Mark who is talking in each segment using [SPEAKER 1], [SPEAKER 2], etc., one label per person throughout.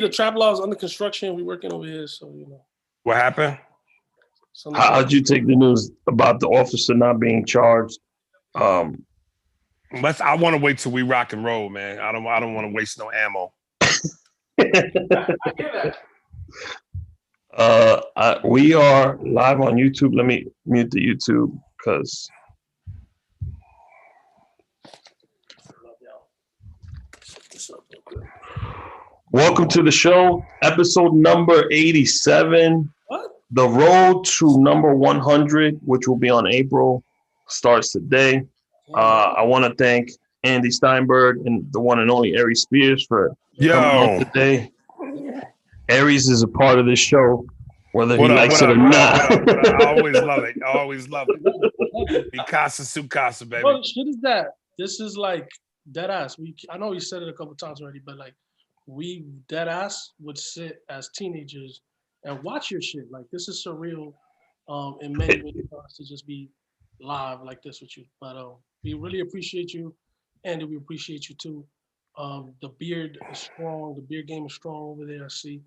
[SPEAKER 1] the trap law is under construction. We working over here, so you know.
[SPEAKER 2] What happened?
[SPEAKER 3] How'd you take the news about the officer not being charged?
[SPEAKER 2] I want to wait till we rock and roll, man. I don't want to waste no ammo.
[SPEAKER 1] I hear
[SPEAKER 3] that. We are live on YouTube. Let me mute the YouTube because. Welcome to the show, episode number 87.
[SPEAKER 1] What?
[SPEAKER 3] The road to number 100, which will be on April, starts today. I want to thank Andy Steinberg and the one and only Aries Spears for coming on today. Aries is a part of this show, whether he likes it or not.
[SPEAKER 2] I always love it. Mikasa Sukasa, baby.
[SPEAKER 1] What shit is that? This is like dead ass. I know we said it a couple times already, but like we dead ass would sit as teenagers and watch your shit. Like this is surreal. In many ways for us to just be live like this with you. But we really appreciate you, Andy. We appreciate you too. The beard is strong. The beard game is strong over there. I see.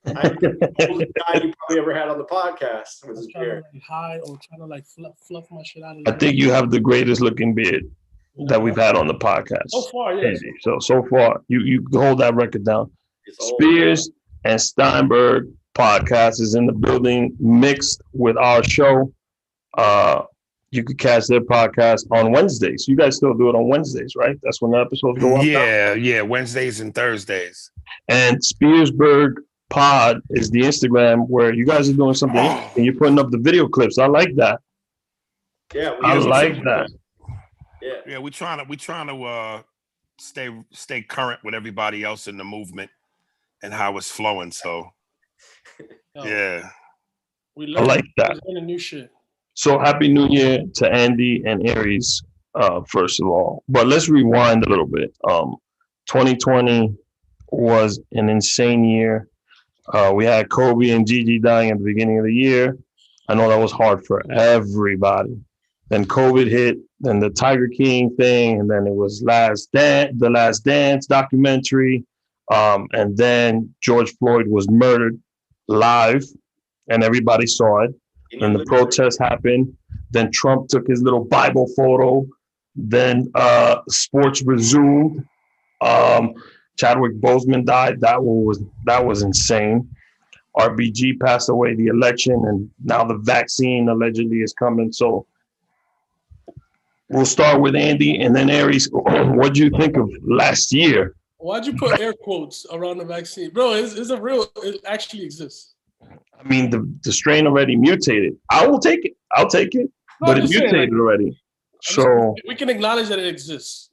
[SPEAKER 4] I'm the guy you probably ever had on the podcast with his beard.
[SPEAKER 1] Hide or trying to like fluff my shit out of
[SPEAKER 3] I think you have the greatest looking beard that we've had on the podcast.
[SPEAKER 1] So far, yes.
[SPEAKER 3] Andy. So far, you hold that record down. Spears and Steinberg Podcast is in the building, mixed with our show. You could catch their podcast on Wednesdays. You guys still do it on Wednesdays, right? That's when the episodes go up.
[SPEAKER 2] Yeah, Wednesdays and Thursdays.
[SPEAKER 3] And Spearsburg Pod is the Instagram where you guys are doing something and you're putting up the video clips. I like that.
[SPEAKER 4] Yeah,
[SPEAKER 3] I like that.
[SPEAKER 2] Yeah, we trying to stay current with everybody else in the movement and how it's flowing. So yeah,
[SPEAKER 1] I
[SPEAKER 3] like that.
[SPEAKER 1] We're learning new shit.
[SPEAKER 3] So happy New Year to Andy and Aries, first of all. But let's rewind a little bit. 2020 was an insane year. We had Kobe and Gigi dying at the beginning of the year. I know that was hard for everybody. Then COVID hit, then the Tiger King thing, and then it was the Last Dance documentary. And then George Floyd was murdered live, and everybody saw it. Then the protest happened. Then Trump took his little Bible photo. Then sports resumed. Chadwick Boseman died. That was insane. RBG passed away the election, and now the vaccine allegedly is coming. So we'll start with Andy and then Aries. What do you think of last year?
[SPEAKER 1] Why'd you put air quotes around the vaccine? Bro, it actually exists.
[SPEAKER 3] I mean, the strain already mutated. I will take it. I'll take it. No, but it mutated already. So
[SPEAKER 1] we can acknowledge that it exists.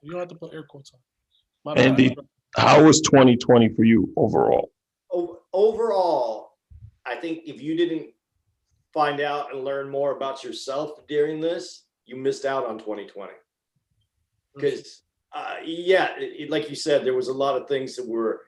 [SPEAKER 1] You don't have to put air quotes on.
[SPEAKER 3] Andy, how was 2020 for you overall?
[SPEAKER 4] Overall, I think if you didn't find out and learn more about yourself during this, you missed out on 2020. Because, like you said, there was a lot of things that were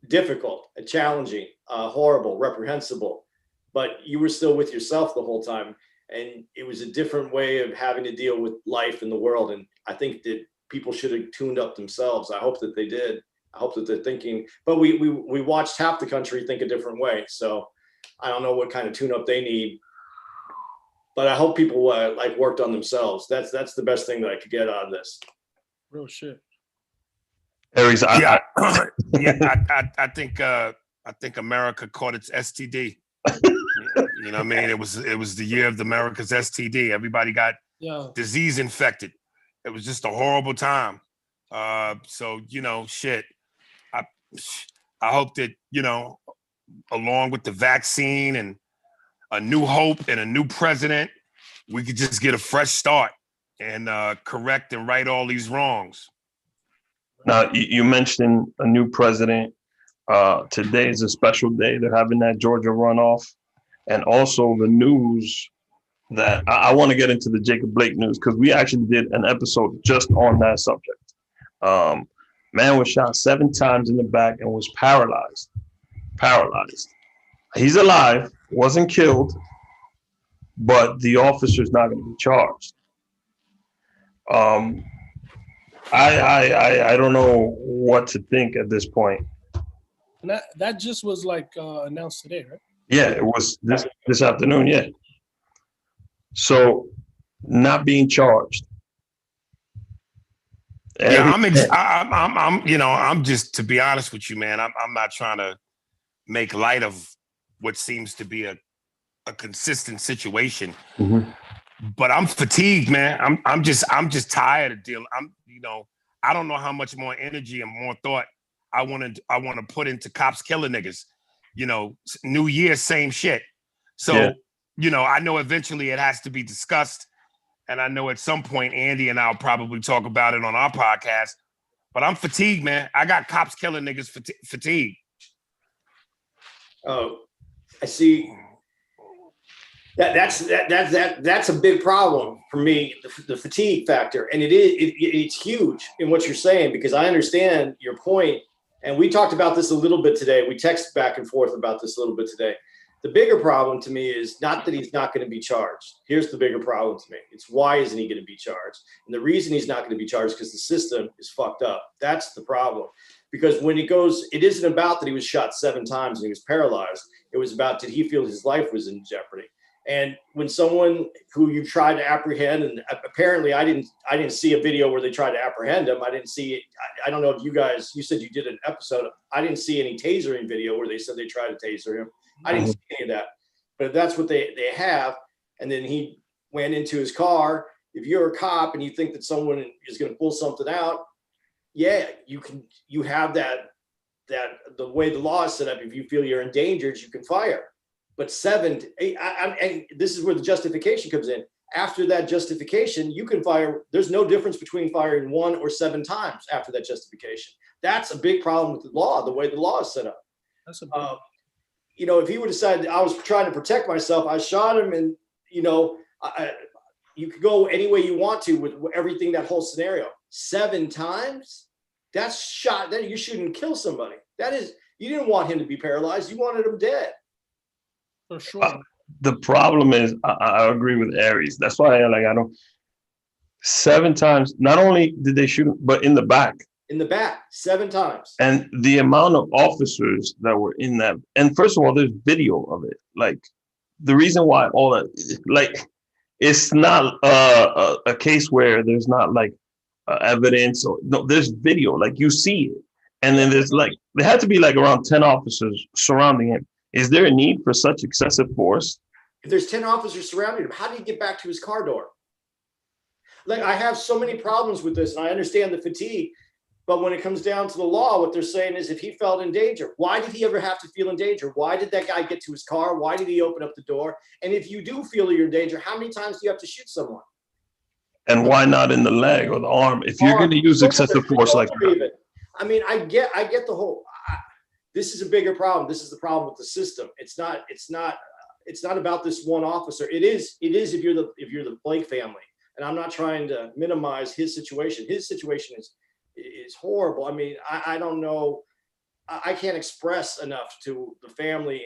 [SPEAKER 4] difficult, challenging, horrible, reprehensible, but you were still with yourself the whole time. And it was a different way of having to deal with life in the world. And I think that people should have tuned up themselves. I hope that they did. I hope that they're thinking, but we watched half the country think a different way. So I don't know what kind of tune up they need, but I hope people worked on themselves. That's the best thing that I could get out of this.
[SPEAKER 1] Real shit.
[SPEAKER 3] Aries,
[SPEAKER 2] I think America caught its STD. You know what I mean? It was the year of America's STD. Everybody got disease infected. It was just a horrible time. So, shit. I hope that, along with the vaccine and a new hope and a new president, we could just get a fresh start and correct and right all these wrongs.
[SPEAKER 3] Now, you mentioned a new president. Today is a special day. They're having that Georgia runoff. And also the news that I want to get into the Jacob Blake news because we actually did an episode just on that subject. Man was shot 7 times in the back and was paralyzed. He's alive, wasn't killed, but the officer's not going to be charged. I don't know what to think at this point.
[SPEAKER 1] And that just was like announced today, right?
[SPEAKER 3] Yeah, it was this afternoon. Yeah. So not being charged.
[SPEAKER 2] Yeah, I'm just, to be honest with you, man, I'm not trying to make light of what seems to be a consistent situation.
[SPEAKER 3] Mm-hmm.
[SPEAKER 2] But I'm fatigued, man. I'm just tired of dealing. I don't know how much more energy and more thought I want to put into cops killing niggas. New Year, same shit. So, I know eventually it has to be discussed. And I know at some point Andy and I'll probably talk about it on our podcast. But I'm fatigued, man. I got cops killing niggas fatigue.
[SPEAKER 4] Oh, I see. That's a big problem for me, the fatigue factor, and it's huge in what you're saying, because I understand your point, and we talked about this a little bit today. We texted back and forth about this a little bit today. The bigger problem to me is not that he's not going to be charged. Here's the bigger problem to me. It's why isn't he going to be charged? And the reason he's not going to be charged is because the system is fucked up. That's the problem. Because when it isn't about that he was shot 7 times and he was paralyzed. It was about, did he feel his life was in jeopardy? And when someone who you tried to apprehend, and apparently I didn't see a video where they tried to apprehend him. I didn't see it. I don't know if you said you did an episode. I didn't see any tasering video where they said they tried to taser him. I didn't see any of that. But if that's what they have, and then he went into his car. If you're a cop and you think that someone is going to pull something out, yeah, you have that the way the law is set up. If you feel you're endangered, you can fire. But 7 to 8, and this is where the justification comes in. After that justification, you can fire. There's no difference between firing 1 or 7 times after that justification. That's a big problem with the law, the way the law is set up.
[SPEAKER 1] That's
[SPEAKER 4] if he would decide I was trying to protect myself, I shot him, and you could go any way you want to with everything, that whole scenario. 7 times, that's shot. That you shouldn't kill somebody. That is, you didn't want him to be paralyzed. You wanted him dead.
[SPEAKER 1] For sure.
[SPEAKER 3] The problem is, I agree with Aries. That's why I don't. 7 times. Not only did they shoot him, but in the back.
[SPEAKER 4] In the back, 7 times.
[SPEAKER 3] And the amount of officers that were in that. And first of all, there's video of it. Like, the reason why all that, like, it's not a case where there's not like evidence, or no, there's video. Like, you see it, and then there's like, there had to be like around 10 officers surrounding him. Is there a need for such excessive force?
[SPEAKER 4] If there's 10 officers surrounding him, how do you get back to his car door? Like, I have so many problems with this, and I understand the fatigue, but when it comes down to the law, what they're saying is if he felt in danger, why did he ever have to feel in danger? Why did that guy get to his car? Why did he open up the door? And if you do feel you're in danger, how many times do you have to shoot someone?
[SPEAKER 3] And why not in the leg or the arm? If you're going to use excessive force like that.
[SPEAKER 4] I mean, I get the whole. This is a bigger problem. This is the problem with the system. It's not about this one officer. It is if you're the Blake family, and I'm not trying to minimize his situation. His situation is horrible. I mean, I don't know. I can't express enough to the family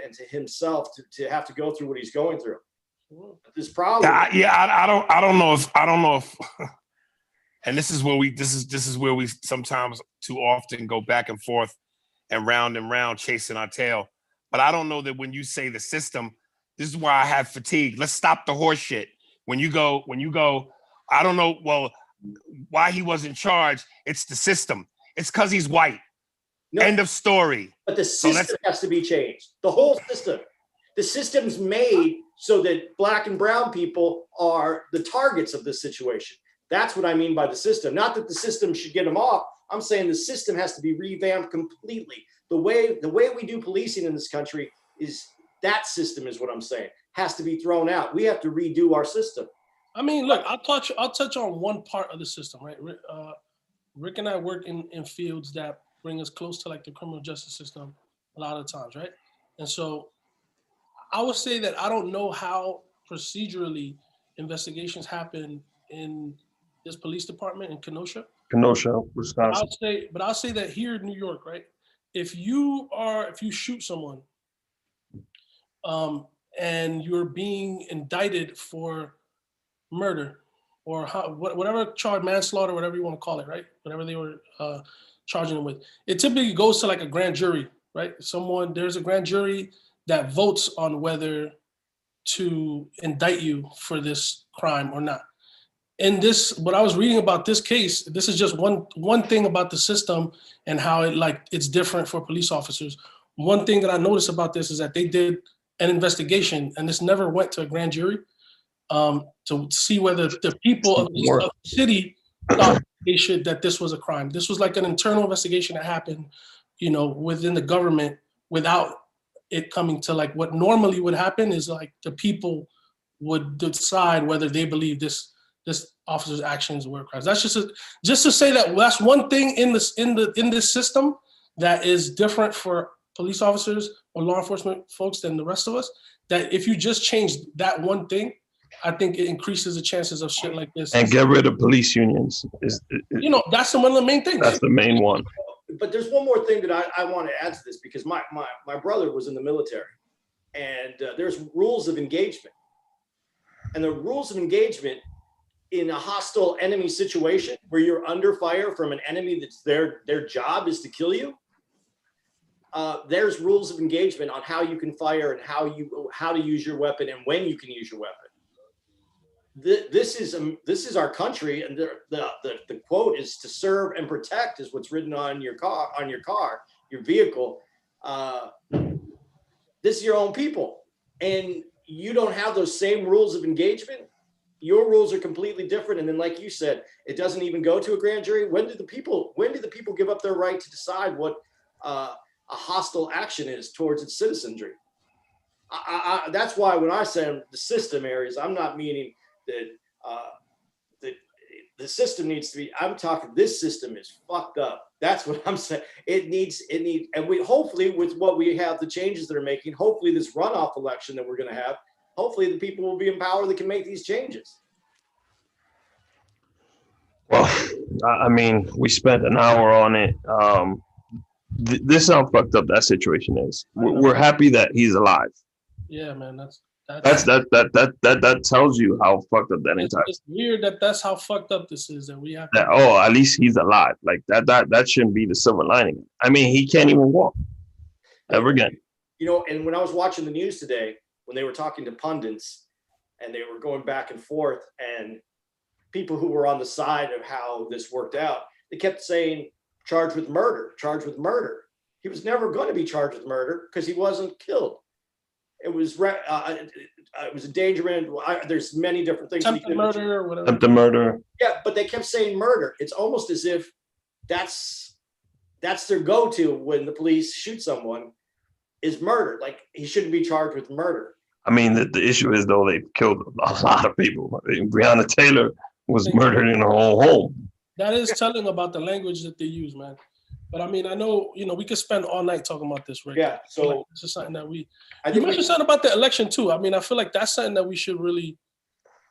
[SPEAKER 4] and to himself to have to go through what he's going through. This problem.
[SPEAKER 2] I don't know if. And this is where we sometimes too often go back and forth and round chasing our tail. But I don't know that when you say the system, this is why I have fatigue. Let's stop the horse shit. When you go, I don't know, well, why he wasn't charged. It's the system. It's because he's white. No, end of story.
[SPEAKER 4] But the system has to be changed. The whole system. The system's made so that Black and brown people are the targets of this situation. That's what I mean by the system. Not that the system should get them off. I'm saying the system has to be revamped completely. The way we do policing in this country is that system is what I'm saying. Has to be thrown out. We have to redo our system.
[SPEAKER 1] I mean, look, I'll touch on one part of the system, right? Rick and I work in fields that bring us close to like the criminal justice system a lot of times, right? And so I would say that I don't know how procedurally investigations happen in this police department in Kenosha, Wisconsin. But I'll say that here in New York, right? If you shoot someone, and you're being indicted for murder, or whatever charge, manslaughter, whatever you want to call it, right? Whatever they were charging him with. It typically goes to like a grand jury, right? There's a grand jury that votes on whether to indict you for this crime or not. In this, what I was reading about this case, this is just one thing about the system and how it's different for police officers. One thing that I noticed about this is that they did an investigation, and this never went to a grand jury to see whether the people of the city thought that this was a crime. This was like an internal investigation that happened, within the government without it coming to like what normally would happen is like the people would decide whether they believe this officer's actions were crimes. That's just to say that that's one thing in this system that is different for police officers or law enforcement folks than the rest of us. That if you just change that one thing, I think it increases the chances of shit like this.
[SPEAKER 3] And get rid of police unions.
[SPEAKER 1] That's one of the main things.
[SPEAKER 3] That's the main one.
[SPEAKER 4] But there's one more thing that I want to add to this, because my brother was in the military, and there's rules of engagement. And the rules of engagement in a hostile enemy situation where you're under fire from an enemy that's their job is to kill you, there's rules of engagement on how you can fire and how to use your weapon and when you can use your weapon. This is our country, and the quote is to serve and protect is what's written on your your vehicle. This is your own people, and you don't have those same rules of engagement. Your rules are completely different, and then, like you said, it doesn't even go to a grand jury. When do the people give up their right to decide what a hostile action is towards its citizenry? That's why when I say the system areas, I'm not meaning that the system needs to be. I'm talking this system is fucked up. That's what I'm saying. It needs, and we hopefully with what we have, the changes that are making, hopefully this runoff election that we're going to have, hopefully the people will be in power that can make these changes.
[SPEAKER 3] Well, I mean, we spent an hour on it. This is how fucked up that situation is. We're happy that he's alive.
[SPEAKER 1] Yeah, man,
[SPEAKER 3] that tells you how fucked up that entire.
[SPEAKER 1] It's weird that's how fucked up this is, that we have.
[SPEAKER 3] At least he's alive. Like that shouldn't be the silver lining. I mean, he can't even walk ever again.
[SPEAKER 4] And when I was watching the news today, when they were talking to pundits and they were going back and forth, and people who were on the side of how this worked out, they kept saying charged with murder. He was never going to be charged with murder because he wasn't killed. It was endangerment. There's many different things.
[SPEAKER 1] Attempted murder or whatever.
[SPEAKER 3] Attempted murder.
[SPEAKER 4] Yeah, but they kept saying murder. It's almost as if that's their go-to when the police shoot someone is murder. Like, he shouldn't be charged with murder.
[SPEAKER 3] I mean, the issue is, though, they killed a lot of people. Breonna Taylor was murdered in her own home.
[SPEAKER 1] That is telling about the language that they use, man. But I mean, I know, we could spend all night talking about this, right?
[SPEAKER 4] Yeah. So
[SPEAKER 1] this is something that you mentioned something about the election too. I mean, I feel like that's something that we should really.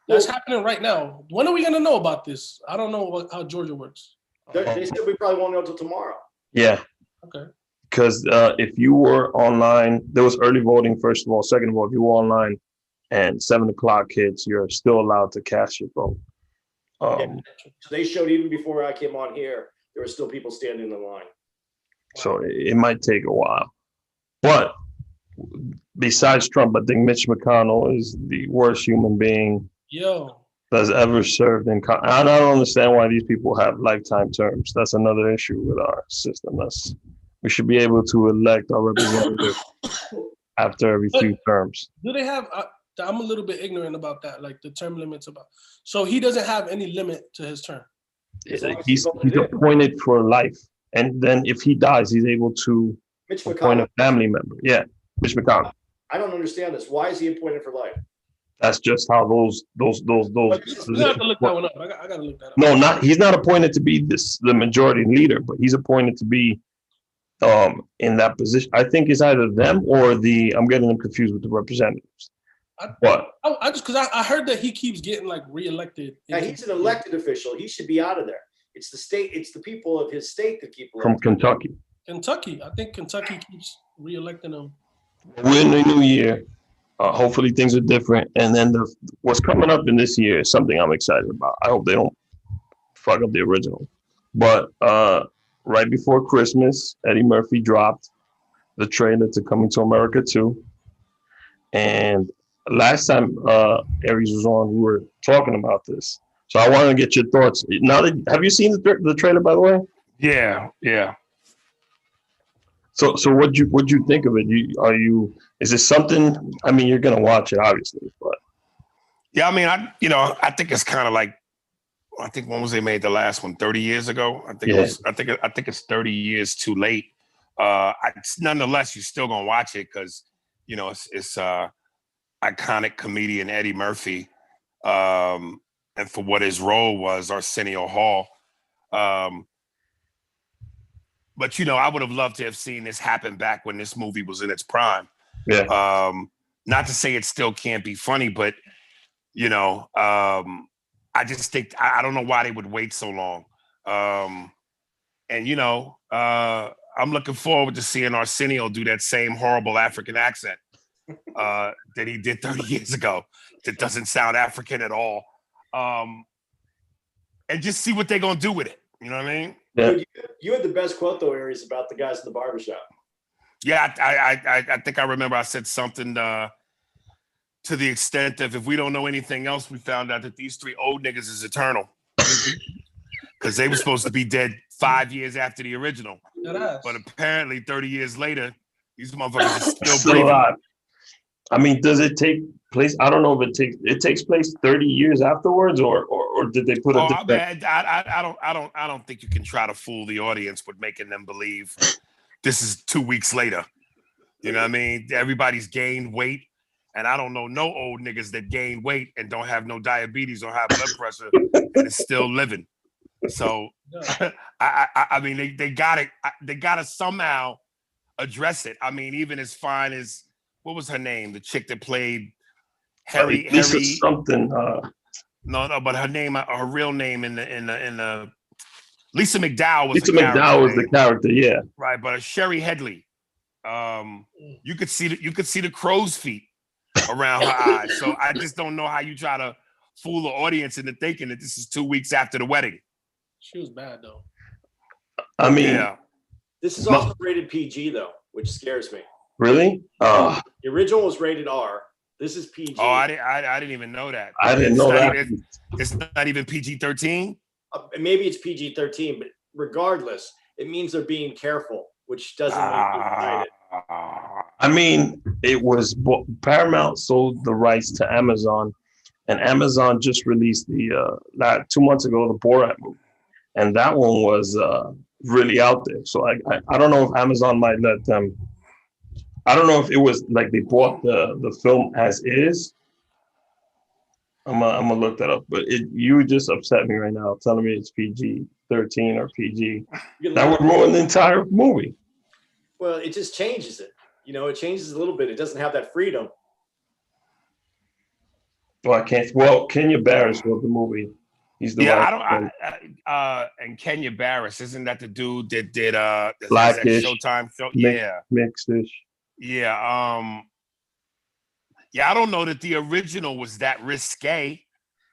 [SPEAKER 1] That's happening right now. When are we going to know about this? I don't know how Georgia works.
[SPEAKER 4] They said we probably won't know until tomorrow.
[SPEAKER 3] Yeah.
[SPEAKER 1] Okay.
[SPEAKER 3] Because if you were online, there was early voting, first of all. Second of all, if you were online and 7 o'clock hits, you're still allowed to cast your vote.
[SPEAKER 4] So they showed even before I came on here, there were still people standing in the line.
[SPEAKER 3] So it might take a while. But besides Trump, I think Mitch McConnell is the worst human being that's ever served in Congress. I don't understand why these people have lifetime terms. That's another issue with our system. We should be able to elect our representative after every few terms.
[SPEAKER 1] Do they have? I'm a little bit ignorant about that, like the term limits about. So he doesn't have any limit to his term.
[SPEAKER 3] He's appointed for life, and then if he dies, he's able to appoint a family member. Yeah, Mitch McConnell.
[SPEAKER 4] I don't understand this. Why is he appointed for life?
[SPEAKER 3] That's just how those.
[SPEAKER 1] You have to look that one up. I got to look that up.
[SPEAKER 3] No, he's not appointed to be the majority leader, but he's appointed to be in that position. I think it's either them or I'm getting them confused with the representatives.
[SPEAKER 1] Because I heard that he keeps getting like reelected.
[SPEAKER 4] Now he's an elected official. He should be out of there. It's the state. It's the people of his state that keep electing.
[SPEAKER 3] From Kentucky.
[SPEAKER 1] I think Kentucky keeps reelecting him.
[SPEAKER 3] We're in the new year. Hopefully things are different. And then what's coming up in this year is something I'm excited about. I hope they don't fuck up the original. But right before Christmas, Eddie Murphy dropped the trailer to Coming to America 2. And last time Aries was on, we were talking about this. So I want to get your thoughts. Have you seen the trailer, by the way?
[SPEAKER 2] Yeah.
[SPEAKER 3] So what'd you think of it? Is it something? I mean, you're gonna watch it, obviously, but
[SPEAKER 2] yeah. I mean, I think it's kind of like, I think when was they made the last one? 30 years ago. I think it's 30 years too late. Nonetheless, you're still gonna watch it because it's iconic comedian Eddie Murphy, and for what his role was, Arsenio Hall. But I would have loved to have seen this happen back when this movie was in its prime.
[SPEAKER 3] Yeah.
[SPEAKER 2] Not to say it still can't be funny, but I just think I don't know why they would wait so long. And I'm looking forward to seeing Arsenio do that same horrible African accent that he did 30 years ago. That doesn't sound African at all. And just see what they're gonna do with it. You know what I mean?
[SPEAKER 3] Yeah.
[SPEAKER 4] Dude, you had the best quote though, Aries, about the guys in the barbershop.
[SPEAKER 2] Yeah, I think I remember I said something to the extent of, if we don't know anything else, we found out that these three old niggas is eternal. Because they were supposed to be dead 5 years after the original. But apparently 30 years later, these motherfuckers are still breathing.
[SPEAKER 3] Alive. I mean, does it take place? I don't know if it takes place 30 years afterwards, or did they put it?
[SPEAKER 2] I don't think you can try to fool the audience with making them believe this is 2 weeks later. You know what I mean? Everybody's gained weight. And I don't know no old niggas that gain weight and don't have no diabetes or high blood pressure and is still living. So I mean, they got it. They got to somehow address it. I mean, even as fine as, what was her name? The chick that played Harry
[SPEAKER 3] something.
[SPEAKER 2] No, but her real name in the Lisa McDowell was
[SPEAKER 3] Lisa McDowell was the character, yeah.
[SPEAKER 2] Right, but Sherry Headley, you could see the crow's feet around her eyes. So I just don't know how you try to fool the audience into thinking that this is 2 weeks after the wedding.
[SPEAKER 1] She was bad though.
[SPEAKER 3] I mean,
[SPEAKER 2] yeah.
[SPEAKER 4] This is also rated PG though, which scares me.
[SPEAKER 3] Really?
[SPEAKER 4] The original was rated R. This is PG.
[SPEAKER 2] Oh, I didn't even know that.
[SPEAKER 3] I didn't know that.
[SPEAKER 2] It's not even PG-13?
[SPEAKER 4] Maybe it's PG-13, but regardless, it means they're being careful, which doesn't make me excited.
[SPEAKER 3] I mean, it was Paramount sold the rights to Amazon, and Amazon just released the 2 months ago the Borat movie, and that one was really out there. So I don't know if Amazon might let them. I don't know if it was like they bought the film as is. I'm gonna look that up, but you just upset me right now telling me it's PG-13 or PG. That would ruin the entire movie.
[SPEAKER 4] Well, it just changes it. It changes a little bit. It doesn't have that freedom.
[SPEAKER 3] Well, I can't. Well, Kenya Barris wrote the movie. He's the
[SPEAKER 2] and Kenya Barris, isn't that the dude that did
[SPEAKER 3] Blackish,
[SPEAKER 2] Showtime show?
[SPEAKER 3] Mixed-ish.
[SPEAKER 2] Yeah. Yeah, I don't know that the original was that risque.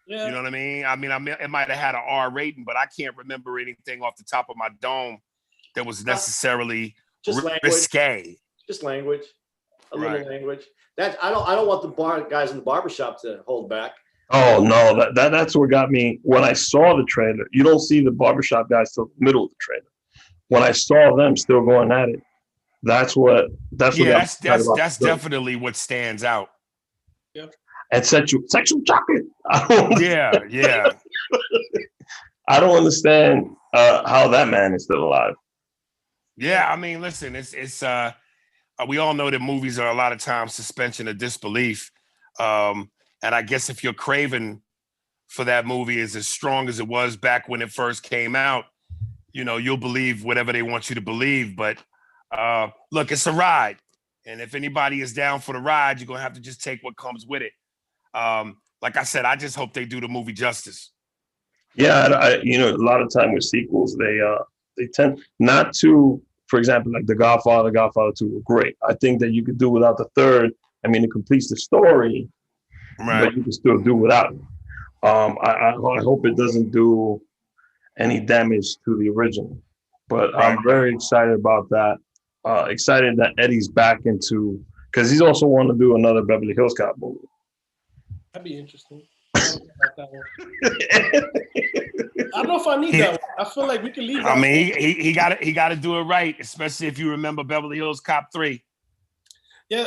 [SPEAKER 2] Yeah. You know what I mean? I mean, it might have had an R rating, but I can't remember anything off the top of my dome that was necessarily risque.
[SPEAKER 4] Just language, little language. That I don't want the guys in the barbershop to hold back.
[SPEAKER 3] Oh no, that's what got me when I saw the trailer. You don't see the barbershop guys till the middle of the trailer. When I saw them still going at it, that's
[SPEAKER 2] definitely what stands out.
[SPEAKER 3] Yep. And sexual chocolate.
[SPEAKER 2] Yeah.
[SPEAKER 3] I don't understand how that man is still alive.
[SPEAKER 2] Yeah, I mean, listen, it's we all know that movies are a lot of times suspension of disbelief. And I guess if your craving for that movie is as strong as it was back when it first came out, you'll believe whatever they want you to believe. But look, it's a ride. And if anybody is down for the ride, you're going to have to just take what comes with it. Like I said, I just hope they do the movie justice.
[SPEAKER 3] Yeah, a lot of time with sequels, they tend not to, for example, like The Godfather 2 were great. I think that you could do without the third I mean, it completes the story,
[SPEAKER 2] Right.
[SPEAKER 3] but you can still do without it. I hope it doesn't do any damage to the original, but
[SPEAKER 2] Right.
[SPEAKER 3] I'm very excited about that. Excited that Eddie's back into, because he's also want to do another Beverly Hills Cop movie.
[SPEAKER 1] That'd be interesting. I don't know about that one. I don't know if I need that one. I feel like we can leave that.
[SPEAKER 2] I mean, he got to do it right, especially if you remember Beverly Hills Cop 3.
[SPEAKER 1] Yeah,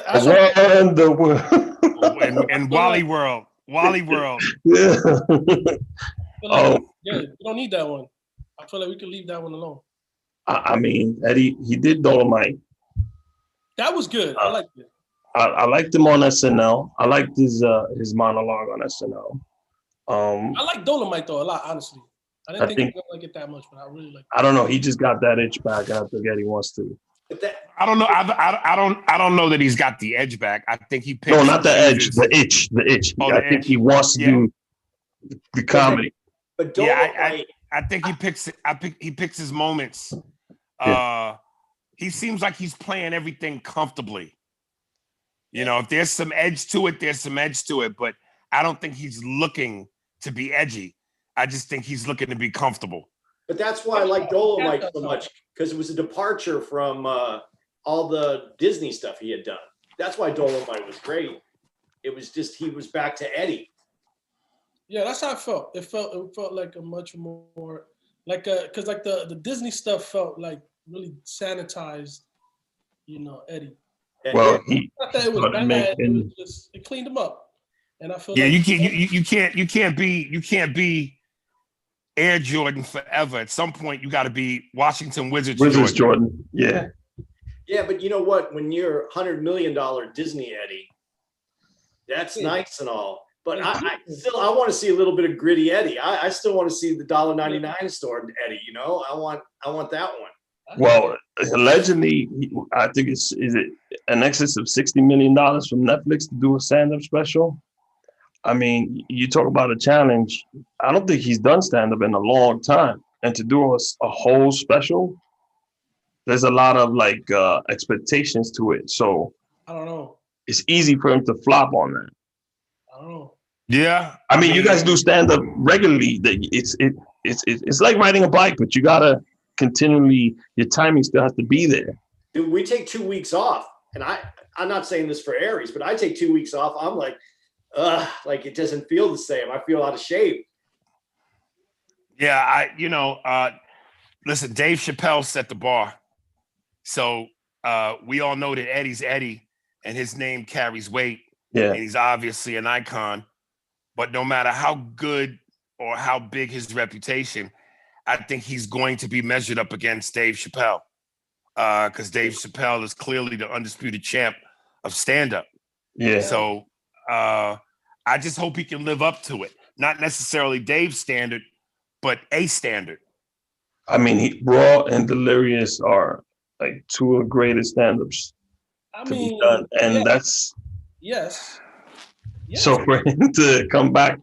[SPEAKER 2] and Wally World.
[SPEAKER 3] Yeah.
[SPEAKER 1] Yeah, we don't need that one. I feel like we can leave that one alone.
[SPEAKER 3] I mean, Eddie, he did Dolomite.
[SPEAKER 1] That was good. I liked it.
[SPEAKER 3] I liked him on SNL. I liked his monologue on SNL.
[SPEAKER 1] I like Dolomite though a lot, honestly. I didn't think I was gonna like it that much, but I really like it.
[SPEAKER 3] I don't know. He just got that itch back, and I think Eddie wants to.
[SPEAKER 2] I don't know. I don't know that he's got the edge back. I think he picks.
[SPEAKER 3] No, not the edge. The itch. The itch.
[SPEAKER 2] Oh,
[SPEAKER 3] I think he wants to do the comedy.
[SPEAKER 4] But Dolomite,
[SPEAKER 2] I think he picks. He picks his moments. He seems like he's playing everything comfortably. You know, if there's some edge to it, there's some edge to it. But I don't think he's looking to be edgy. I just think he's looking to be comfortable.
[SPEAKER 4] But that's why I like Dolomite so much, because it was a departure from all the Disney stuff he had done. That's why Dolomite was great. It was just he was back to Eddie.
[SPEAKER 1] Yeah, that's how it felt. It felt like a much more like because like the Disney stuff felt like really sanitized, you know, Eddie.
[SPEAKER 3] Well,
[SPEAKER 1] not that it was bad. It cleaned him up, and I feel like
[SPEAKER 2] you can't be Air Jordan forever. At some point, you got to be Washington Wizards
[SPEAKER 3] Jordan. Yeah.
[SPEAKER 4] Yeah, but you know what? When you're $100 million Disney Eddie, that's nice and all. But I want to see a little bit of gritty Eddie. I still want to see the $1.99 store Eddie. You know, I want that one.
[SPEAKER 3] Well, allegedly, I think is it an excess of $60 million from Netflix to do a stand-up special. I mean, you talk about a challenge. I don't think he's done stand-up in a long time, and to do a whole special, there's a lot of like expectations to it. So
[SPEAKER 1] I don't know.
[SPEAKER 3] It's easy for him to flop on that.
[SPEAKER 1] I don't know.
[SPEAKER 2] Yeah,
[SPEAKER 3] I mean, you guys do stand-up regularly. It's like riding a bike, but you gotta continually. Your timing still has to be there.
[SPEAKER 4] Dude, we take 2 weeks off, and I'm not saying this for Aries, but I take 2 weeks off. I'm like it doesn't feel the same. I feel out of shape.
[SPEAKER 2] Yeah, listen, Dave Chappelle set the bar. So we all know that Eddie's Eddie and his name carries weight.
[SPEAKER 3] Yeah.
[SPEAKER 2] And he's obviously an icon. But no matter how good or how big his reputation, I think he's going to be measured up against Dave Chappelle. Because Dave Chappelle is clearly the undisputed champ of stand-up.
[SPEAKER 3] Yeah.
[SPEAKER 2] So I just hope he can live up to it. Not necessarily Dave's standard, but a standard.
[SPEAKER 3] I mean, Raw and Delirious are like two of the greatest stand-ups to be done. And that's...
[SPEAKER 1] Yes.
[SPEAKER 3] So for him to come back,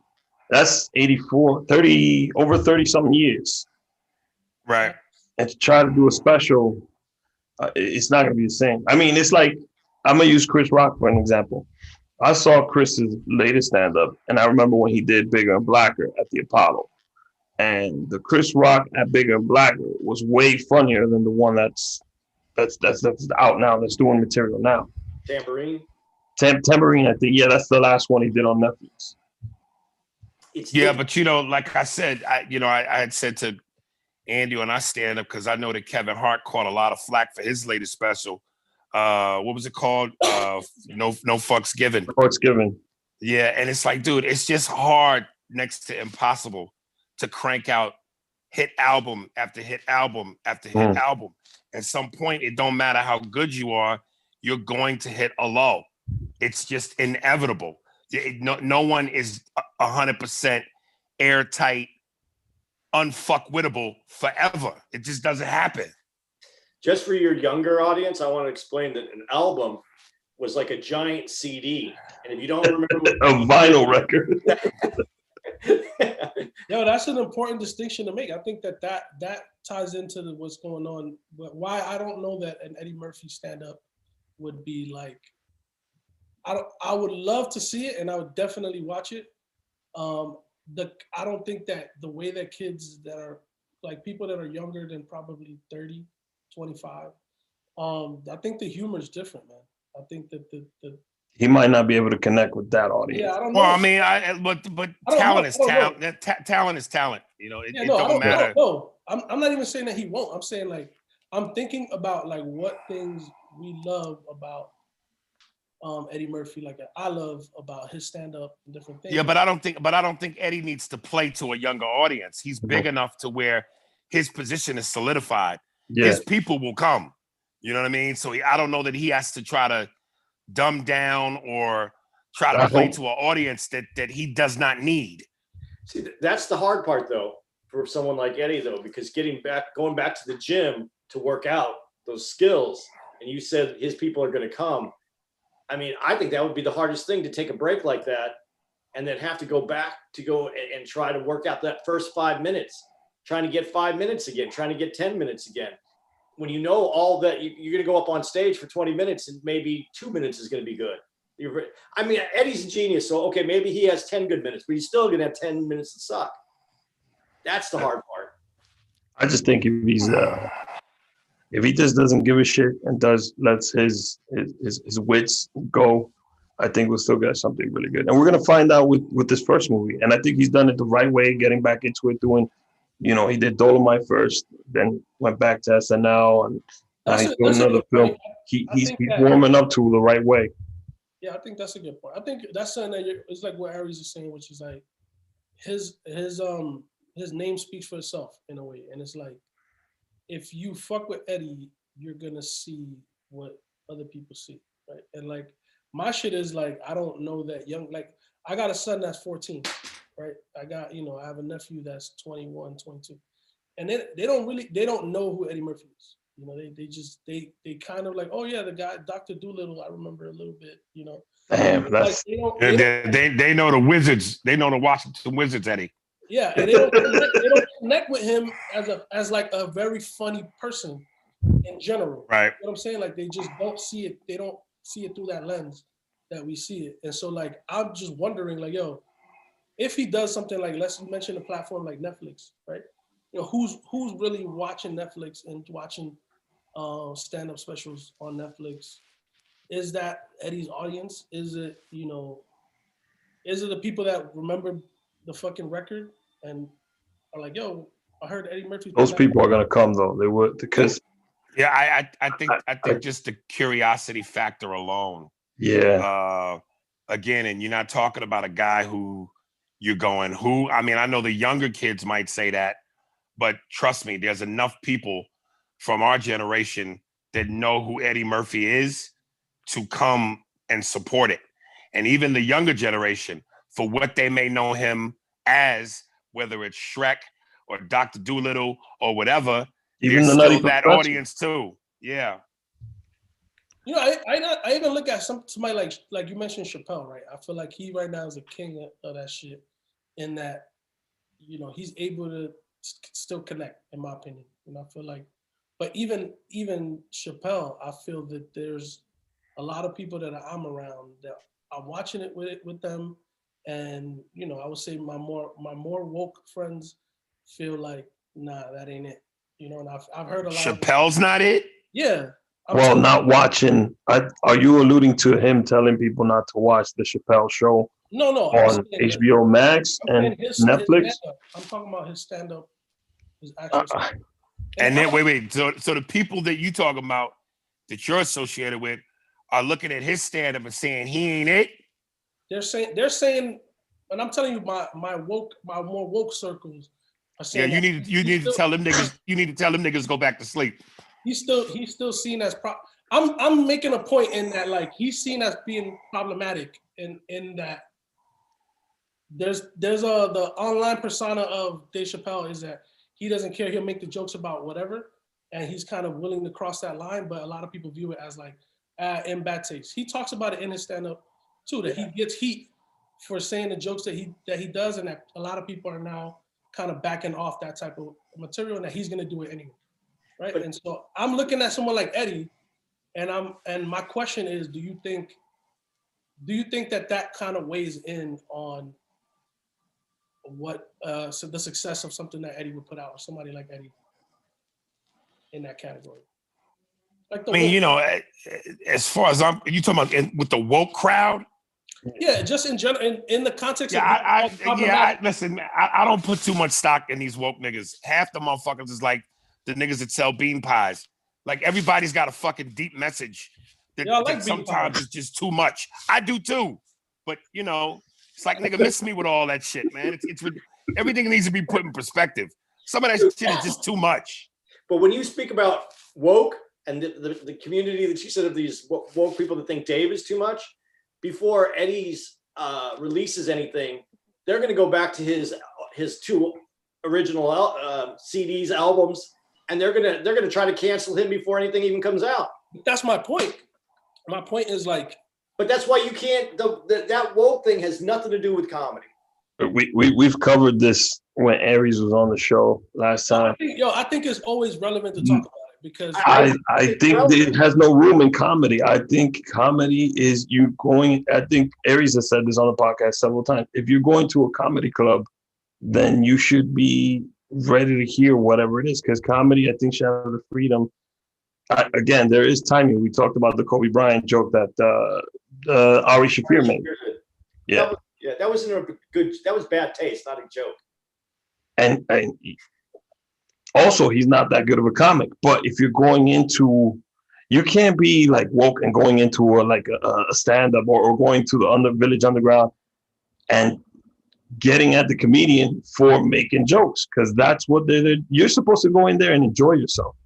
[SPEAKER 3] that's 84, 30, over 30-something years.
[SPEAKER 2] Right.
[SPEAKER 3] And to try to do a special, it's not going to be the same. I mean, it's like, I'm going to use Chris Rock for an example. I saw Chris's latest stand-up, and I remember when he did Bigger and Blacker at the Apollo. And the Chris Rock at Bigger and Blacker was way funnier than the one that's out now, that's doing material now.
[SPEAKER 4] Tambourine?
[SPEAKER 3] Tambourine, I think. Yeah, that's the last one he did on Netflix.
[SPEAKER 2] But like I said, I had said to Andy when I stand up, because I know that Kevin Hart caught a lot of flack for his latest special. What was it called? No fucks given.
[SPEAKER 3] Fucks given.
[SPEAKER 2] Yeah, and it's like, dude, it's just hard next to impossible to crank out hit album after hit album after hit album. At some point, it don't matter how good you are, you're going to hit a low. It's just inevitable. No one is 100% airtight, unfuckwittable forever. It just doesn't happen.
[SPEAKER 4] Just for your younger audience, I want to explain that an album was like a giant CD. And if you don't remember...
[SPEAKER 3] a vinyl record.
[SPEAKER 1] Yo, that's an important distinction to make. I think that ties into what's going on. But why I don't know that an Eddie Murphy stand-up would be like I would love to see it, and I would definitely watch it. I don't think that the way that kids that are like people that are younger than probably 30, 25, I think the humor is different, man. I think that the
[SPEAKER 3] he might not be able to connect with that audience.
[SPEAKER 1] yeah, I don't know.
[SPEAKER 2] Well, I mean, but talent is talent. Talent is talent. You know, it don't matter.
[SPEAKER 1] No, I'm not even saying that he won't. I'm saying like I'm thinking about like what things we love about Eddie Murphy, like I love about his stand-up and different things.
[SPEAKER 2] Yeah, but I don't think Eddie needs to play to a younger audience. He's big enough to where his position is solidified. Yeah. His people will come. You know what I mean? So I don't know that he has to try to dumb down or try to play to an audience that he does not need.
[SPEAKER 4] See, that's the hard part though for someone like Eddie though, because going back to the gym to work out those skills, and you said his people are going to come. I mean, I think that would be the hardest thing, to take a break like that and then have to go back to go and try to work out that first 5 minutes, trying to get 5 minutes again, trying to get 10 minutes again. When you know all that, you're going to go up on stage for 20 minutes and maybe 2 minutes is going to be good. I mean, Eddie's a genius. So, okay, maybe he has 10 good minutes, but he's still going to have 10 minutes to suck. That's the hard part.
[SPEAKER 3] I just think if he just doesn't give a shit and lets his wits go, I think we'll still get something really good. And we're gonna find out with this first movie. And I think he's done it the right way, getting back into it, doing, he did Dolomite first, then went back to SNL, and now he's doing another film. He's warming up to the right way.
[SPEAKER 1] Yeah, I think that's a good point. I think that's something that it's like what Aries is saying, which is like his name speaks for itself in a way, and it's like, if you fuck with Eddie, you're gonna see what other people see, right? And like my shit is like, I don't know that young, like I got a son that's 14, right? I have a nephew that's 21, 22. And they don't know who Eddie Murphy is. They kind of like, oh yeah, the guy, Dr. Doolittle, I remember a little bit,
[SPEAKER 3] Damn, that's
[SPEAKER 2] they know the Wizards, they know the Washington Wizards, Eddie.
[SPEAKER 1] Yeah, and they don't connect with him as like a very funny person in general.
[SPEAKER 2] Right.
[SPEAKER 1] You know what I'm saying? Like they just don't see it. They don't see it through that lens that we see it. And so like I'm just wondering, like, yo, if he does something like, let's mention a platform like Netflix, right? Who's really watching Netflix and watching stand-up specials on Netflix? Is that Eddie's audience? Is it the people that remember the fucking record and are like, yo, I heard Eddie Murphy.
[SPEAKER 3] Those people are gonna come though. They would, because
[SPEAKER 2] I think just the curiosity factor alone.
[SPEAKER 3] Yeah.
[SPEAKER 2] Again, and you're not talking about a guy who I mean, I know the younger kids might say that, but trust me, there's enough people from our generation that know who Eddie Murphy is to come and support it. And even the younger generation, for what they may know him as, whether it's Shrek or Dr. Doolittle or whatever, even there's still that audience too. Yeah.
[SPEAKER 1] I even look at somebody like you mentioned Chappelle, right? I feel like he right now is a king of that shit, in that, he's able to still connect, in my opinion. I feel like, but even Chappelle, I feel that there's a lot of people that I'm around that I'm watching it with them. And, I would say my more woke friends feel like, nah, that ain't it. And I've heard a lot.
[SPEAKER 2] Chappelle's not it?
[SPEAKER 1] Yeah.
[SPEAKER 3] Not watching. Are you alluding to him telling people not to watch the Chappelle show?
[SPEAKER 1] No.
[SPEAKER 3] On HBO Max and Netflix?
[SPEAKER 1] I'm talking about his stand-up. His actual stand-up.
[SPEAKER 2] And then, wait. So the people that you talking about that you're associated with are looking at his stand-up and saying he ain't it?
[SPEAKER 1] They're saying, and I'm telling you, my more woke circles are saying.
[SPEAKER 2] Yeah, you need to tell them niggas. You need to tell them niggas go back to sleep.
[SPEAKER 1] He's still seen as I'm making a point in that, like, he's seen as being problematic in that there's the online persona of Dave Chappelle is that he doesn't care, he'll make the jokes about whatever, and he's kind of willing to cross that line, but a lot of people view it as like in bad taste. He talks about it in his stand-up too, that he gets heat for saying the jokes that he does, and that a lot of people are now kind of backing off that type of material, and that he's gonna do it anyway. Right. And so I'm looking at someone like Eddie, and my question is, do you think do you think that kind of weighs in on what so the success of something that Eddie would put out, or somebody like Eddie in that category? Like
[SPEAKER 2] I mean, as far as you talking about with the woke crowd?
[SPEAKER 1] Yeah, just in general, in the context of
[SPEAKER 2] listen, I don't put too much stock in these woke niggas. Half the motherfuckers is like the niggas that sell bean pies. Like everybody's got a fucking deep message that sometimes is just too much. I do too, but it's like nigga, miss me with all that shit, man. It's everything needs to be put in perspective. Some of that shit is just too much.
[SPEAKER 4] But when you speak about woke and the community that you said of these woke people that think Dave is too much, before Eddie's releases anything, they're going to go back to his 2 original CDs, albums, and they're gonna try to cancel him before anything even comes out.
[SPEAKER 1] That's my point. My point is like,
[SPEAKER 4] but that's why you can't. That woke thing has nothing to do with comedy.
[SPEAKER 3] We've covered this when Aries was on the show last time.
[SPEAKER 1] I think it's always relevant to talk about it because
[SPEAKER 3] I think it has no room in comedy. I think comedy is I think Aries has said this on the podcast several times. If you're going to a comedy club, then you should be ready to hear whatever it is, because comedy, I think, should have the freedom. Again, there is timing. We talked about the Kobe Bryant joke that Ari Shaffir made. Yeah.
[SPEAKER 4] That wasn't a good. That was bad taste, not a joke.
[SPEAKER 3] And also, he's not that good of a comic. But if you're going into, you can't be like woke and going into a stand-up or going to the Village Underground and getting at the comedian for making jokes, because that's what you're supposed to go in there and enjoy yourself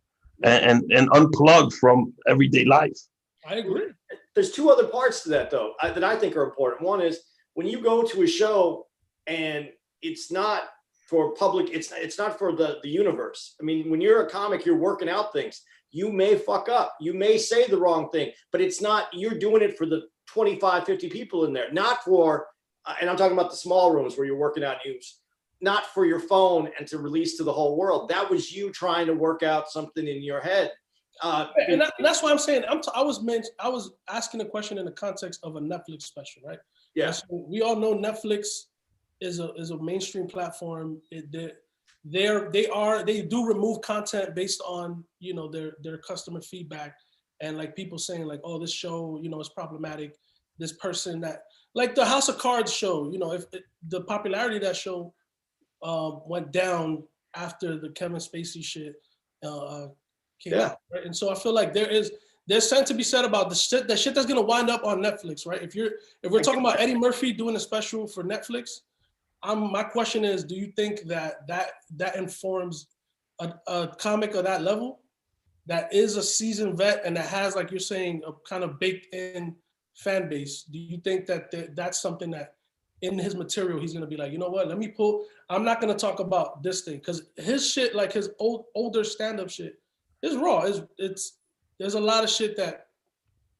[SPEAKER 3] and unplug from everyday life.
[SPEAKER 1] I agree.
[SPEAKER 4] There's 2 other parts to that though that I think are important. One is when you go to a show and it's not for public, it's not for the universe. I mean, when you're a comic, you're working out things. You may fuck up. You may say the wrong thing, but it's not, you're doing it for the 25, 50 people in there, not for, and I'm talking about the small rooms where you're working out news, not for your phone and to release to the whole world. That was you trying to work out something in your head.
[SPEAKER 1] And that's why I'm saying I was asking a question in the context of a Netflix special, right?
[SPEAKER 4] Yeah.
[SPEAKER 1] So we all know Netflix is a mainstream platform. They do remove content based on their customer feedback and like people saying like, oh, this show is problematic. This person that like the House of Cards show, if the popularity of that show went down after the Kevin Spacey shit came out, right? And so I feel like there's something to be said about the shit that's gonna wind up on Netflix, right? If we're talking about Eddie Murphy doing a special for Netflix, my question is, do you think that informs a comic of that level that is a seasoned vet and that has, like you're saying, a kind of baked in fan base? Do you think that that's something that in his material he's gonna be like, you know what, I'm not gonna talk about this thing, because his shit, like his older stand-up shit, is raw. There's a lot of shit that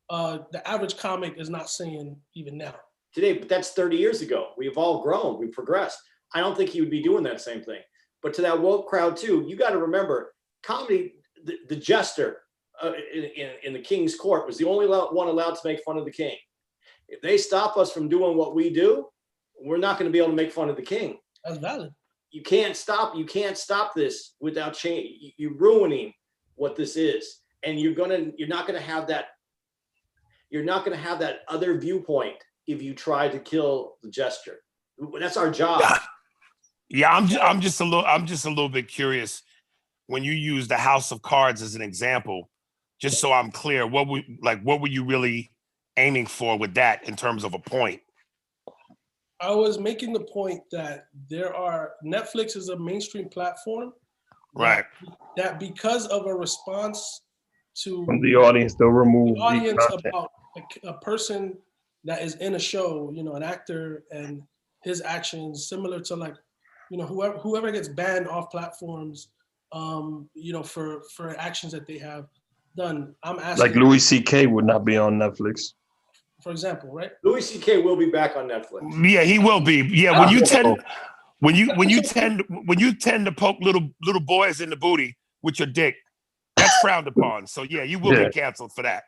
[SPEAKER 1] the average comic is not saying even now.
[SPEAKER 4] Today, but that's 30 years ago. We've all grown, we've progressed. I don't think he would be doing that same thing. But to that woke crowd too, you got to remember, comedy, the jester in the king's court was the only one allowed to make fun of the king. If they stop us from doing what we do, we're not going to be able to make fun of the king.
[SPEAKER 1] That's valid.
[SPEAKER 4] You can't stop this without change. You're ruining what this is. And you're not gonna have that other viewpoint if you try to kill the gesture. That's our job.
[SPEAKER 2] Yeah, I'm just a little bit curious when you use the House of Cards as an example, just so I'm clear, what were you really aiming for with that in terms of a point?
[SPEAKER 1] I was making the point that Netflix is a mainstream platform,
[SPEAKER 2] right?
[SPEAKER 1] That because of a response to
[SPEAKER 3] from the audience, they'll remove
[SPEAKER 1] the audience about a person that is in a show, an actor, and his actions similar to like, whoever gets banned off platforms, for actions that they have done. I'm asking,
[SPEAKER 3] like Louis C.K. would not be on Netflix,
[SPEAKER 1] for example, right?
[SPEAKER 4] Louis C.K. will be back on Netflix.
[SPEAKER 2] Yeah, he will be. Yeah, when you tend to poke little boys in the booty with your dick, that's frowned upon. So yeah, you will be canceled for that.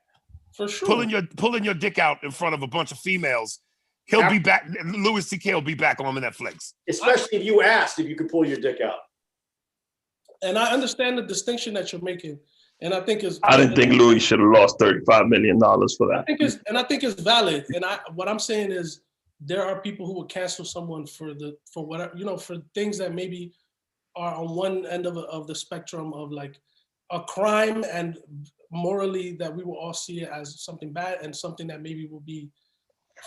[SPEAKER 1] For sure.
[SPEAKER 2] pulling your dick out in front of a bunch of females. He'll be back. Louis C.K. will be back on Netflix.
[SPEAKER 4] Especially if you asked if you could pull your dick out.
[SPEAKER 1] And I understand the distinction that you're making. And I think
[SPEAKER 3] I didn't think Louis should have lost $35 million for that.
[SPEAKER 1] I think it's valid. And what I'm saying is there are people who will cancel someone for whatever, for things that maybe are on one end of the spectrum of like a crime and morally that we will all see it as something bad and something that maybe will be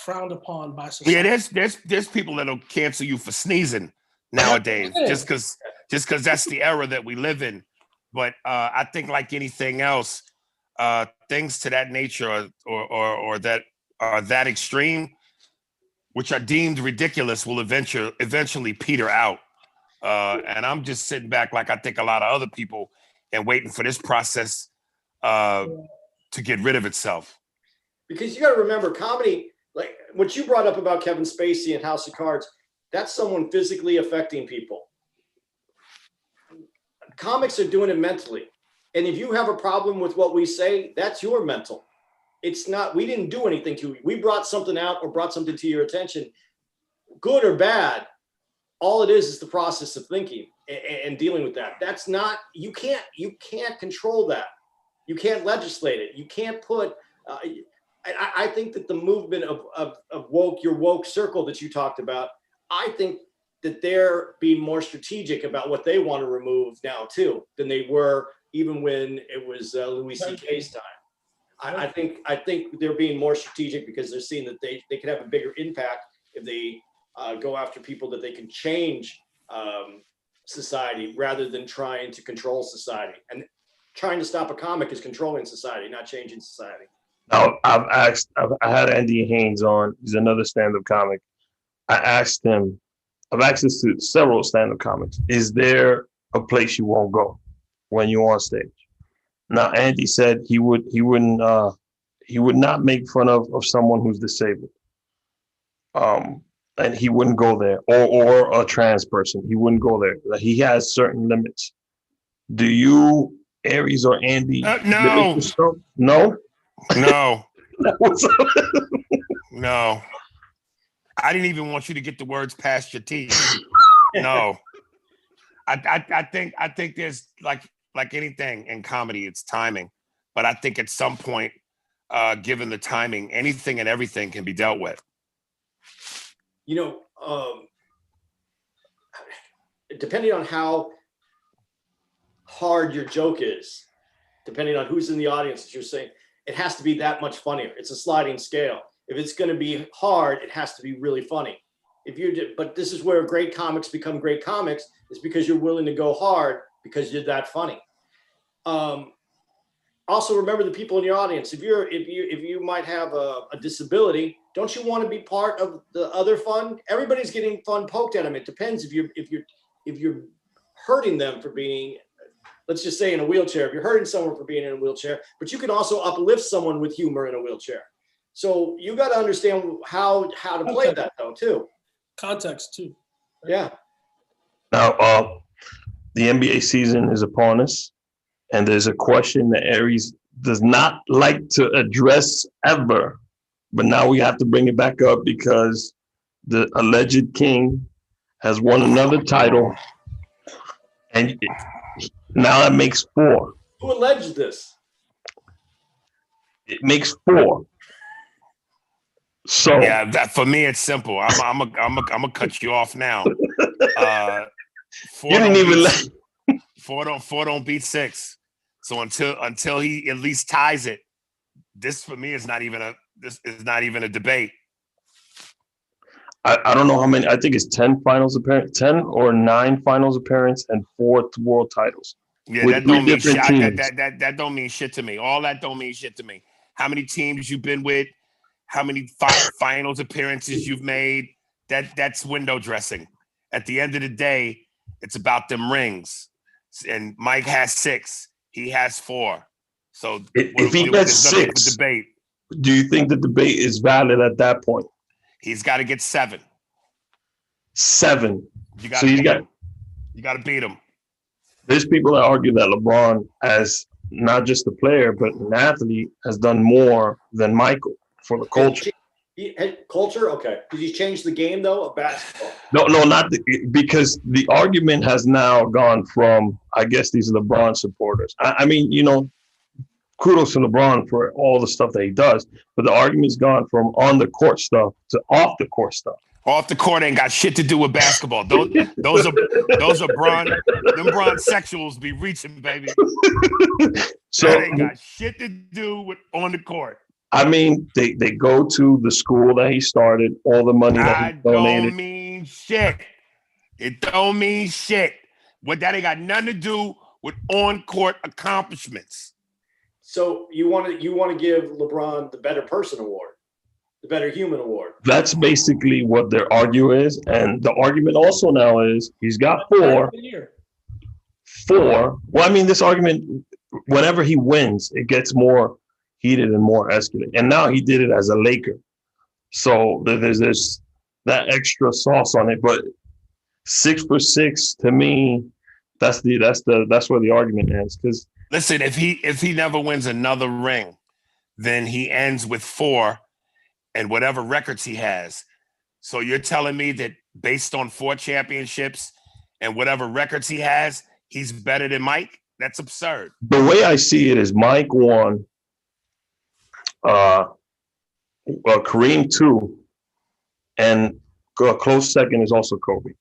[SPEAKER 1] frowned upon by society.
[SPEAKER 2] Yeah, there's people that'll cancel you for sneezing nowadays just because that's the era that we live in. But I think like anything else, things to that nature or that are that extreme, which are deemed ridiculous, will eventually peter out. And I'm just sitting back like I think a lot of other people and waiting for this process to get rid of itself.
[SPEAKER 4] Because you got to remember, comedy, like what you brought up about Kevin Spacey and House of Cards, that's someone physically affecting people. Comics are doing it mentally. And if you have a problem with what we say, that's your mental. It's not, we didn't do anything to you. We brought something out or brought something to your attention, good or bad. All it is the process of thinking and dealing with that. That's not, you can't control that. You can't legislate it. You can't put, I think that the movement of woke, your woke circle that you talked about, I think that they're being more strategic about what they want to remove now too, than they were even when it was Louis C.K.'s time. I think they're being more strategic because they're seeing that they can have a bigger impact if they go after people that they can change society rather than trying to control society. And trying to stop a comic is controlling society, not changing society.
[SPEAKER 3] Now, I had Andy Haynes on. He's another stand-up comic. I've asked this to several stand-up comics. Is there a place you won't go when you're on stage? Now, Andy said he would not make fun of someone who's disabled. And he wouldn't go there, or a trans person. He wouldn't go there. He has certain limits. Do you, Aries or Andy?
[SPEAKER 2] No.
[SPEAKER 3] No?
[SPEAKER 2] No. No. I didn't even want you to get the words past your teeth. No. I think there's like anything in comedy, it's timing. But I think at some point, given the timing, anything and everything can be dealt with.
[SPEAKER 4] Depending on how hard your joke is, depending on who's in the audience that you're saying, it has to be that much funnier. It's a sliding scale. If it's going to be hard, it has to be really funny. But this is where great comics become great comics, is because you're willing to go hard because you're that funny. Also, remember the people in your audience. If you might have a disability, don't you want to be part of the other fun? Everybody's getting fun poked at them. It depends if you're hurting them for being, let's just say, in a wheelchair. If you're hurting someone for being in a wheelchair, but you can also uplift someone with humor in a wheelchair. So you got to understand how to play that though too.
[SPEAKER 1] Context too.
[SPEAKER 4] Right? Yeah.
[SPEAKER 3] Now, the NBA season is upon us, and there's a question that Aries does not like to address ever, but now we have to bring it back up because the alleged king has won another title, and now that makes 4.
[SPEAKER 4] Who alleged this?
[SPEAKER 3] It makes 4. So
[SPEAKER 2] yeah, that for me it's simple. I'm gonna cut you off now.
[SPEAKER 3] You didn't even
[SPEAKER 2] four don't beat 6. So until he at least ties it, this for me is not even a debate.
[SPEAKER 3] I don't know how many. I think it's 10 finals appearance, 10 or 9 finals appearance, and 4 world titles.
[SPEAKER 2] Yeah, that don't mean shit. That don't mean shit to me. All that don't mean shit to me. How many teams you've been with? How many finals appearances you've made? That's window dressing. At the end of the day, it's about them rings. And Mike has 6. He has 4. So
[SPEAKER 3] if he gets 6,
[SPEAKER 2] debate.
[SPEAKER 3] Do you think the debate is valid at that point?
[SPEAKER 2] He's got to get 7.
[SPEAKER 3] 7.
[SPEAKER 2] You got to beat him.
[SPEAKER 3] There's people that argue that LeBron has not just a player, but an athlete, has done more than Michael for the culture.
[SPEAKER 4] Culture? Okay. Did he change the game, though, of basketball?
[SPEAKER 3] No, because the argument has now gone from, I guess these are LeBron supporters. I mean, kudos to LeBron for all the stuff that he does, but the argument's gone from on the court stuff to off the court stuff.
[SPEAKER 2] Off the court ain't got shit to do with basketball. Those are Bron sexuals be reaching, baby. So that ain't got shit to do with on the court.
[SPEAKER 3] I mean, they go to the school that he started, all the money that he donated.
[SPEAKER 2] Don't mean shit. It don't mean shit. What that ain't got nothing to do with on-court accomplishments.
[SPEAKER 4] So you want to give LeBron the Better Person Award, the Better Human Award.
[SPEAKER 3] That's basically what their argument is, and the argument also now is he's got four. Well, I mean, this argument, whenever he wins, it gets more heated and more escalated. And now he did it as a Laker, so there's that extra sauce on it. But 6 for 6 to me, that's where the argument ends. Because
[SPEAKER 2] listen, if he never wins another ring, then he ends with 4 and whatever records he has. So you're telling me that based on 4 championships and whatever records he has, he's better than Mike? That's absurd.
[SPEAKER 3] The way I see it is Mike won. Kareem 2, and a close second is also Kobe.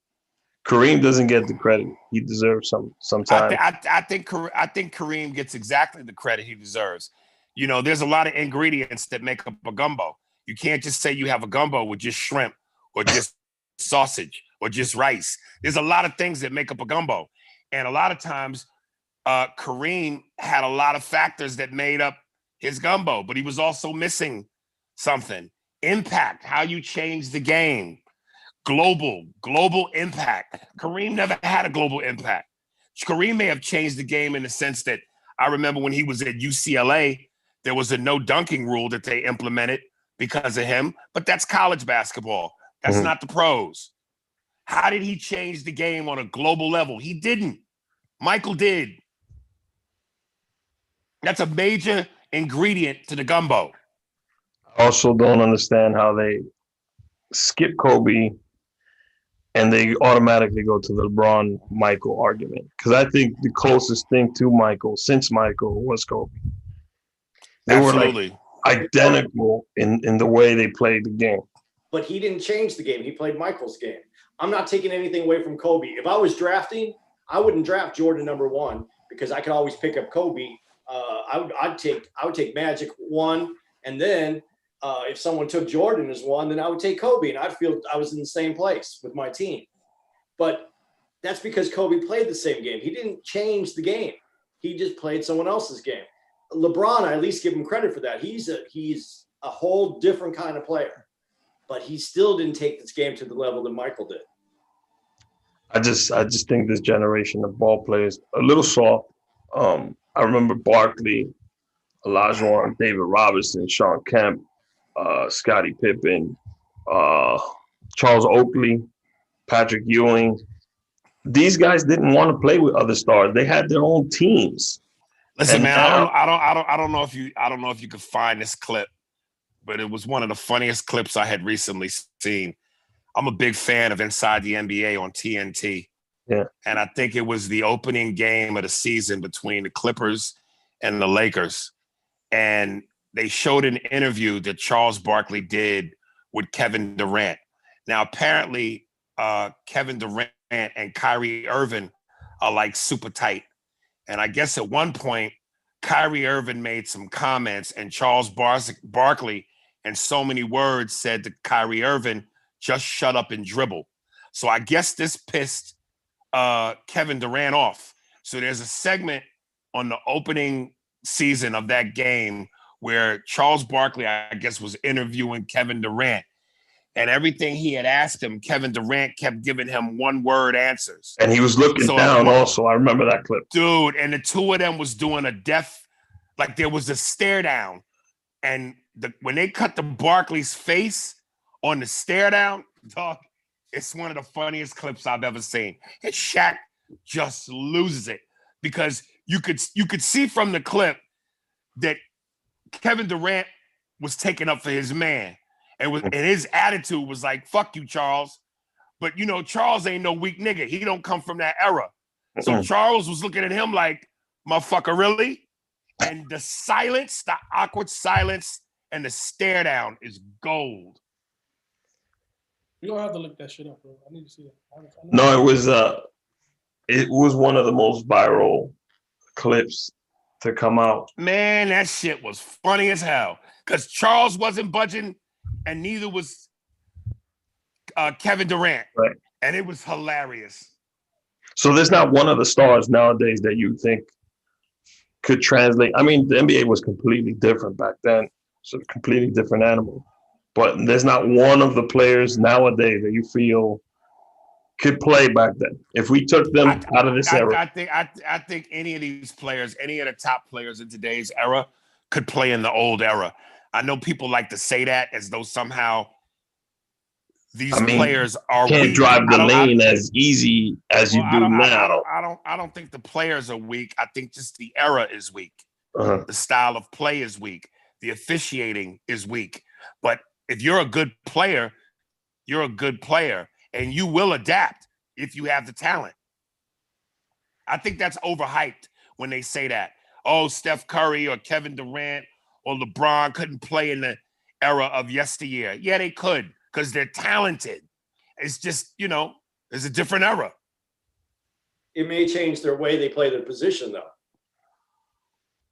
[SPEAKER 3] Kareem doesn't get the credit he deserves sometimes.
[SPEAKER 2] I think Kareem gets exactly the credit he deserves. There's a lot of ingredients that make up a gumbo. You can't just say you have a gumbo with just shrimp or just sausage or just rice. There's a lot of things that make up a gumbo, and a lot of times Kareem had a lot of factors that made up his gumbo, but he was also missing something. Impact, how you change the game. Global impact. Kareem never had a global impact. Kareem may have changed the game in the sense that I remember when he was at UCLA, there was a no dunking rule that they implemented because of him, but that's college basketball. That's not the pros. How did he change the game on a global level? He didn't. Michael did. That's a major ingredient to the gumbo.
[SPEAKER 3] I also don't understand how they skip Kobe and they automatically go to the LeBron Michael argument, because I think the closest thing to Michael since Michael was Kobe. They
[SPEAKER 2] Absolutely.
[SPEAKER 3] were like identical in the way they played the game.
[SPEAKER 4] But he didn't change the game. He played Michael's game. I'm not taking anything away from Kobe. If I was drafting, I wouldn't draft Jordan #1 because I could always pick up Kobe. I would take Magic 1, and then if someone took Jordan as 1, then I would take Kobe, and I'd feel I was in the same place with my team. But that's because Kobe played the same game. He didn't change the game. He just played someone else's game. LeBron, I at least give him credit for that. He's a whole different kind of player, but he still didn't take this game to the level that Michael did.
[SPEAKER 3] I just think this generation of ball players a little soft. I remember Barkley, Olajuwon, David Robinson, Sean Kemp, Scottie Pippen, Charles Oakley, Patrick Ewing. These guys didn't want to play with other stars. They had their own teams.
[SPEAKER 2] Listen, and man, I don't know if you could find this clip, but it was one of the funniest clips I had recently seen. I'm a big fan of Inside the NBA on TNT.
[SPEAKER 3] Yeah.
[SPEAKER 2] And I think it was the opening game of the season between the Clippers and the Lakers. And they showed an interview that Charles Barkley did with Kevin Durant. Now, apparently, Kevin Durant and Kyrie Irving are like super tight. And I guess at one point, Kyrie Irving made some comments, and Charles Barkley, in so many words, said to Kyrie Irving, "Just shut up and dribble." So I guess this pissed Kevin Durant off. So there's a segment on the opening season of that game where Charles Barkley, I guess, was interviewing Kevin Durant, and everything he had asked him, Kevin Durant kept giving him one-word answers.
[SPEAKER 3] And he was looking down also. I remember that clip.
[SPEAKER 2] Dude, and the two of them was doing like there was a stare down. And when they cut to Barkley's face on the stare down, dog, it's one of the funniest clips I've ever seen. And Shaq just loses it because you could see from the clip that Kevin Durant was taking up for his man, and his attitude was like, "Fuck you, Charles." But Charles ain't no weak nigga. He don't come from that era. So Charles was looking at him like, "Motherfucker, really?" And the silence, the awkward silence, and the stare down is gold.
[SPEAKER 1] You don't have to look that shit up, bro. I need to see it.
[SPEAKER 3] No, it was one of the most viral clips to come out.
[SPEAKER 2] Man, that shit was funny as hell. Because Charles wasn't budging, and neither was Kevin Durant.
[SPEAKER 3] Right.
[SPEAKER 2] And it was hilarious.
[SPEAKER 3] So there's not one of the stars nowadays that you think could translate. I mean, the NBA was completely different back then. It's a completely different animal. But there's not one of the players nowadays that you feel could play back then. If we took them out of this era.
[SPEAKER 2] I think any of these players, any of the top players in today's era could play in the old era. I know people like to say that as though somehow these players can't
[SPEAKER 3] weak. Drive the lane as easy as you do now.
[SPEAKER 2] I don't think the players are weak. I think just the era is weak.
[SPEAKER 3] Uh-huh.
[SPEAKER 2] The style of play is weak. The officiating is weak. But if you're a good player, you're a good player, and you will adapt if you have the talent. I think that's overhyped when they say that. Oh, Steph Curry or Kevin Durant or LeBron couldn't play in the era of yesteryear. Yeah, they could because they're talented. It's just, it's a different era.
[SPEAKER 4] It may change their way they play their position, though.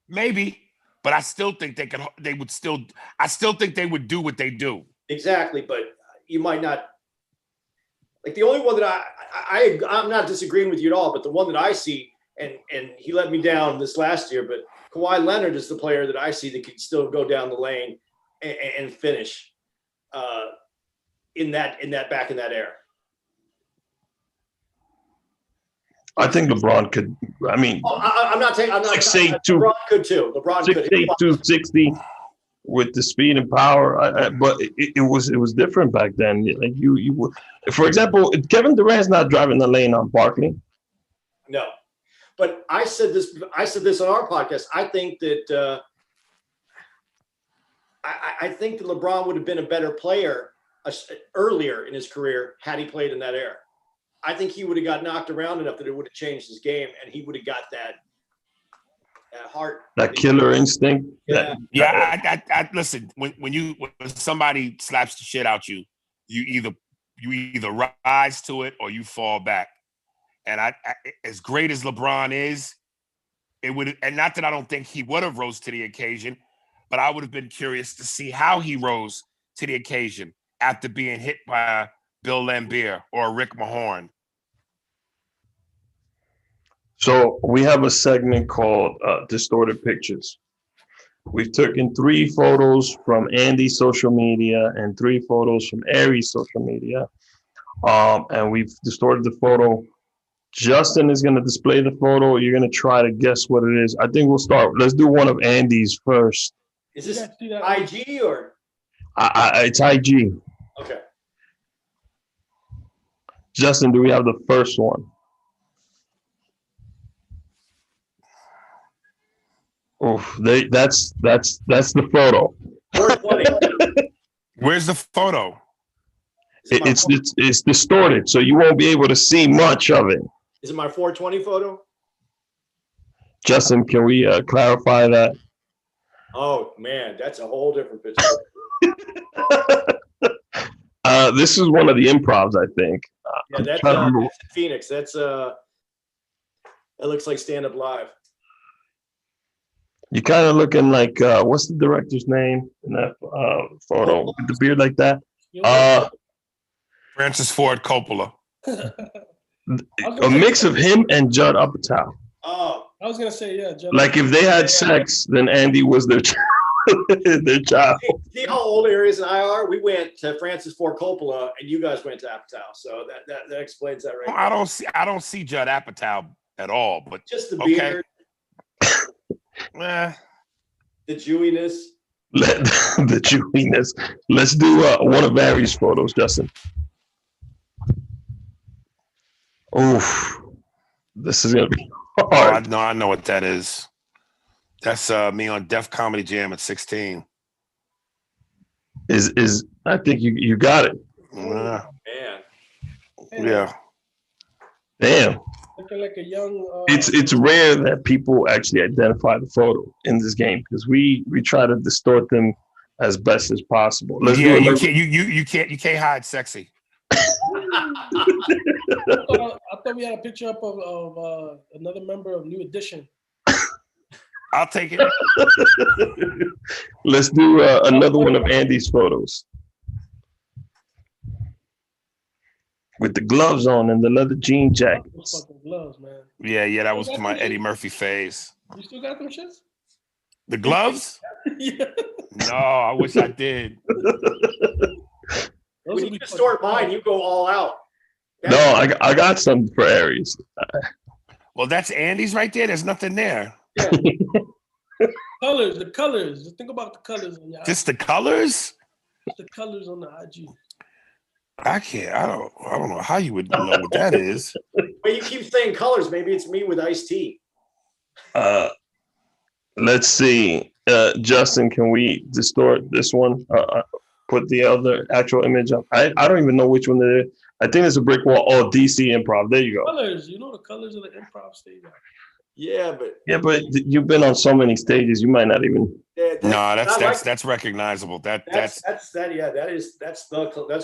[SPEAKER 2] Maybe. But I still think I still think they would do what they do.
[SPEAKER 4] Exactly, but you might not. Like the only one that I'm not disagreeing with you at all, but the one that I see, and he let me down this last year, but Kawhi Leonard is the player that I see that can still go down the lane and finish in that back in that era.
[SPEAKER 3] I think LeBron could. I mean,
[SPEAKER 4] I'm not saying. I'm not.
[SPEAKER 3] 6'8",
[SPEAKER 4] LeBron could too. LeBron
[SPEAKER 3] 6'8",
[SPEAKER 4] could.
[SPEAKER 3] 260 with the speed and power. But it was different back then. Like you, for example, Kevin Durant's not driving the lane on Barkley.
[SPEAKER 4] No, but I said this on our podcast. I think that I think that LeBron would have been a better player earlier in his career had he played in that era. I think he would have got knocked around enough that it would have changed his game, and he would have got that heart,
[SPEAKER 3] that killer instinct.
[SPEAKER 4] Yeah,
[SPEAKER 2] I listen. When somebody slaps the shit out you either rise to it or you fall back. And I as great as LeBron is, it would, and not that I don't think he would have rose to the occasion, but I would have been curious to see how he rose to the occasion after being hit by Bill Laimbeer or Rick Mahorn.
[SPEAKER 3] So we have a segment called Distorted Pictures. We've taken 3 photos from Andy's social media and 3 photos from Aries' social media. And we've distorted the photo. Justin is going to display the photo. You're going to try to guess what it is. I think we'll start. Let's do one of Andy's first.
[SPEAKER 4] Is this IG or?
[SPEAKER 3] It's IG.
[SPEAKER 4] Okay.
[SPEAKER 3] Justin, do we have the first one? Oh, that's the photo.
[SPEAKER 2] Where's the photo?
[SPEAKER 3] It's distorted, so you won't be able to see much of it.
[SPEAKER 4] Is it my 420 photo?
[SPEAKER 3] Justin, can we clarify that?
[SPEAKER 4] Oh man, that's a whole different picture.
[SPEAKER 3] This is one of the improvs, I think.
[SPEAKER 4] Yeah, that's Phoenix. That's that looks like Stand Up Live.
[SPEAKER 3] You're kind of looking like what's the director's name in that photo with the beard like that?
[SPEAKER 2] Francis Ford Coppola.
[SPEAKER 3] A mix of him and Judd Apatow.
[SPEAKER 4] Oh,
[SPEAKER 1] I was gonna say Judd.
[SPEAKER 3] Like if they had sex, then Andy was their child.
[SPEAKER 4] See how old Aries and I are? We went to Francis Ford Coppola, and you guys went to Apatow. So that explains that, right?
[SPEAKER 2] I don't see Judd Apatow at all, but
[SPEAKER 4] just the beard.
[SPEAKER 2] Okay.
[SPEAKER 4] The Jewiness.
[SPEAKER 3] The Jewiness. Let's do one of Aries' photos, Justin. Oof. This is gonna be
[SPEAKER 2] Oh, I know what that is. That's me on Def Comedy Jam at 16.
[SPEAKER 3] Is I think you got it.
[SPEAKER 4] Man.
[SPEAKER 2] Yeah.
[SPEAKER 3] Damn.
[SPEAKER 1] Looking like a young.
[SPEAKER 3] It's rare that people actually identify the photo in this game because we try to distort them as best as possible.
[SPEAKER 2] You can't hide sexy.
[SPEAKER 1] I thought we had a picture up of another member of New Edition.
[SPEAKER 2] I'll take it.
[SPEAKER 3] Let's do another one of Andy's photos with the gloves on and the leather jean jackets.
[SPEAKER 1] Fucking gloves, man.
[SPEAKER 2] Yeah, that was my Eddie Murphy phase.
[SPEAKER 1] You still got them shits?
[SPEAKER 2] The gloves?
[SPEAKER 1] Yeah.
[SPEAKER 2] No, I wish I did.
[SPEAKER 4] When you distort mine, you go all out.
[SPEAKER 3] No, I got something for Aries.
[SPEAKER 2] Well, that's Andy's right there. There's nothing there.
[SPEAKER 4] Yeah.
[SPEAKER 1] The colors. Just think about the colors.
[SPEAKER 2] Just the colors?
[SPEAKER 1] The colors on the IG.
[SPEAKER 2] I don't know how you would know what that is.
[SPEAKER 4] But you keep saying colors. Maybe it's me with iced tea.
[SPEAKER 3] Let's see. Justin, can we distort this one? Put the other actual image up. I don't even know which one it is. I think it's a brick wall. Oh, DC Improv. There you go.
[SPEAKER 1] Colors. You know the colors of the improv stage.
[SPEAKER 4] Yeah, but
[SPEAKER 3] you've been on so many stages, you might not even.
[SPEAKER 2] That's recognizable. That's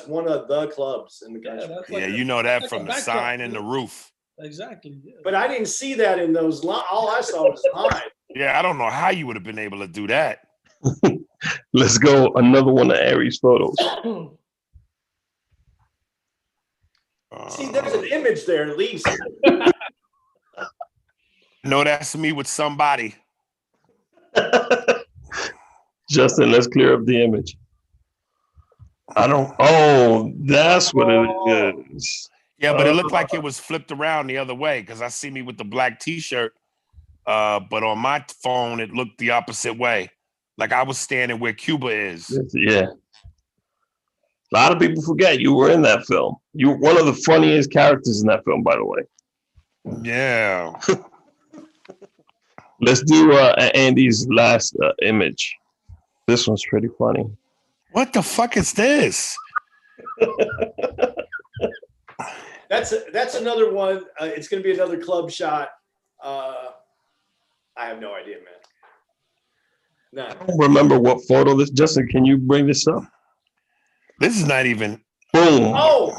[SPEAKER 4] one of the clubs in the country.
[SPEAKER 2] You know that from the sign and the roof.
[SPEAKER 1] Exactly. Yeah.
[SPEAKER 4] But I didn't see that in those. All I saw was mine.
[SPEAKER 2] Yeah, I don't know how you would have been able to do that.
[SPEAKER 3] Let's go another one of Aries photos.
[SPEAKER 4] See, there's an image there at least.
[SPEAKER 2] No, that's me with somebody.
[SPEAKER 3] Justin, let's clear up the image. Oh, that's what it is.
[SPEAKER 2] Yeah, but it looked like it was flipped around the other way because I see me with the black t-shirt. But on my phone, it looked the opposite way. Like I was standing where Cuba is.
[SPEAKER 3] Yeah. A lot of people forget you were in that film. You were one of the funniest characters in that film, by the way.
[SPEAKER 2] Yeah.
[SPEAKER 3] Let's do Andy's last image. This one's pretty funny.
[SPEAKER 2] What the fuck is this?
[SPEAKER 4] That's another one. It's going to be another club shot. I have no idea, man. No.
[SPEAKER 3] I don't remember what photo this. Justin, can you bring this up?
[SPEAKER 2] This is not even.
[SPEAKER 3] Boom.
[SPEAKER 4] Oh.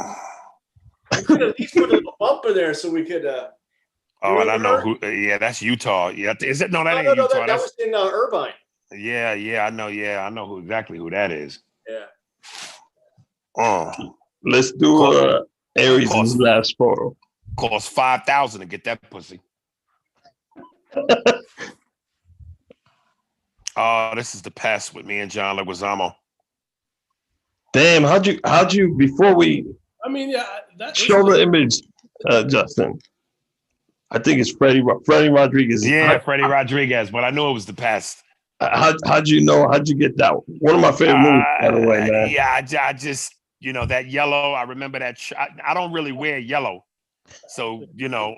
[SPEAKER 4] We could at least put a little bumper there so we could.
[SPEAKER 2] And I know who. Yeah, that's Utah. Yeah, is it? No, that ain't Utah.
[SPEAKER 4] That was in Irvine.
[SPEAKER 2] Yeah, I know. Yeah, I know exactly who that is.
[SPEAKER 4] Yeah.
[SPEAKER 3] Let's do Aries' last photo.
[SPEAKER 2] Cost $5,000 to get that pussy. This is the past with me and John Leguizamo.
[SPEAKER 3] Damn, how'd you before we?
[SPEAKER 1] I mean, yeah, that
[SPEAKER 3] show the image, Justin. I think it's Freddie Rodriguez.
[SPEAKER 2] Yeah, Freddie Rodriguez, but I knew it was the past.
[SPEAKER 3] How'd you know? How'd you get that? One of my favorite movies, by the way, man.
[SPEAKER 2] Yeah, I just, that yellow. I remember that. I don't really wear yellow. So,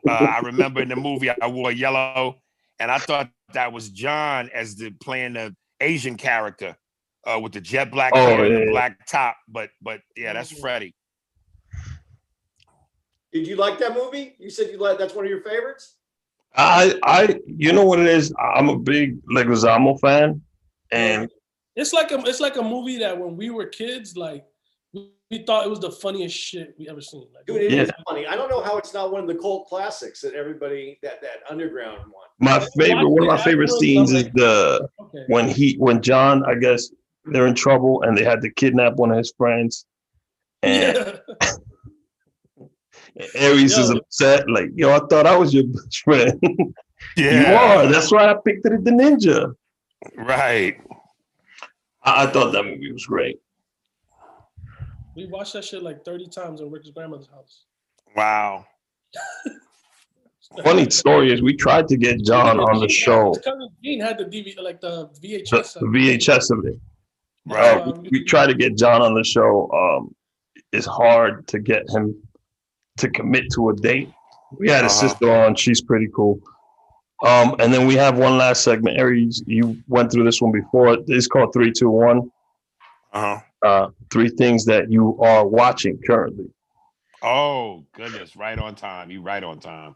[SPEAKER 2] I remember in the movie I wore yellow, and I thought that was John as playing the Asian character with the jet black hair and the black top. But yeah, that's Freddie.
[SPEAKER 4] Did you like that movie? You said that's one of your favorites?
[SPEAKER 3] You know what it is? I'm a big Leguizamo fan, and
[SPEAKER 1] it's like a movie that when we were kids, like we thought it was the funniest shit we ever seen. Like,
[SPEAKER 4] dude, it is funny. I don't know how it's not one of the cult classics that everybody that underground one.
[SPEAKER 3] One of my favorite scenes is when John, I guess they're in trouble and they had to kidnap one of his friends, and Aries is upset, like, I thought I was your best friend.
[SPEAKER 2] Yeah.
[SPEAKER 3] You are. That's why I picked it at the Ninja.
[SPEAKER 2] Right.
[SPEAKER 3] I thought that movie was great.
[SPEAKER 1] We watched that shit like 30 times in Rick's grandmother's house.
[SPEAKER 2] Wow.
[SPEAKER 3] Funny story is we tried to get John on the show.
[SPEAKER 1] His cousin Gene had the DVD, like the VHS.
[SPEAKER 3] The VHS of it.
[SPEAKER 2] Right.
[SPEAKER 3] We tried to get John on the show. It's hard to get him to commit to a date. We had his sister on. She's pretty cool. And then we have one last segment. Aries, you went through this one before. It's called 3, 2, 1. Three things that you are watching currently.
[SPEAKER 2] Oh goodness, right on time. You right on time.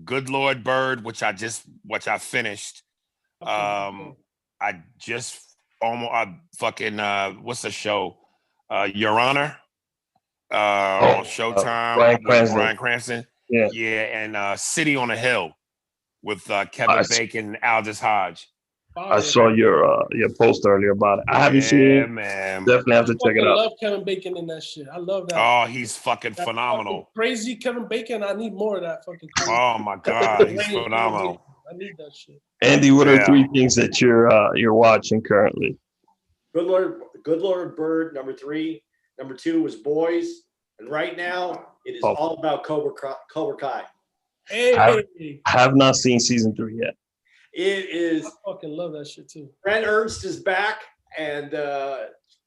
[SPEAKER 2] Good Lord Bird, which I finished. I just almost what's the show? Your Honor. On Showtime with Bryan Cranston. Yeah, and City on a Hill with Kevin Bacon and Aldous Hodge.
[SPEAKER 3] I saw your post earlier about it. I haven't seen it.
[SPEAKER 2] Man.
[SPEAKER 3] Definitely have to check it out.
[SPEAKER 1] I love Kevin Bacon in that shit. I love that.
[SPEAKER 2] Oh, he's fucking phenomenal.
[SPEAKER 1] Fucking crazy Kevin Bacon. I need more of that fucking crazy.
[SPEAKER 2] Oh my God, he's phenomenal.
[SPEAKER 1] I need that shit.
[SPEAKER 3] Andy, what are 3 things that you're watching currently?
[SPEAKER 4] Good Lord Bird, number 3. Number 2 was Boys. And right now, it is all about Cobra Kai.
[SPEAKER 1] Hey.
[SPEAKER 3] I have not seen season 3 yet.
[SPEAKER 4] It is.
[SPEAKER 1] I fucking love that shit too.
[SPEAKER 4] Brent Ernst is back and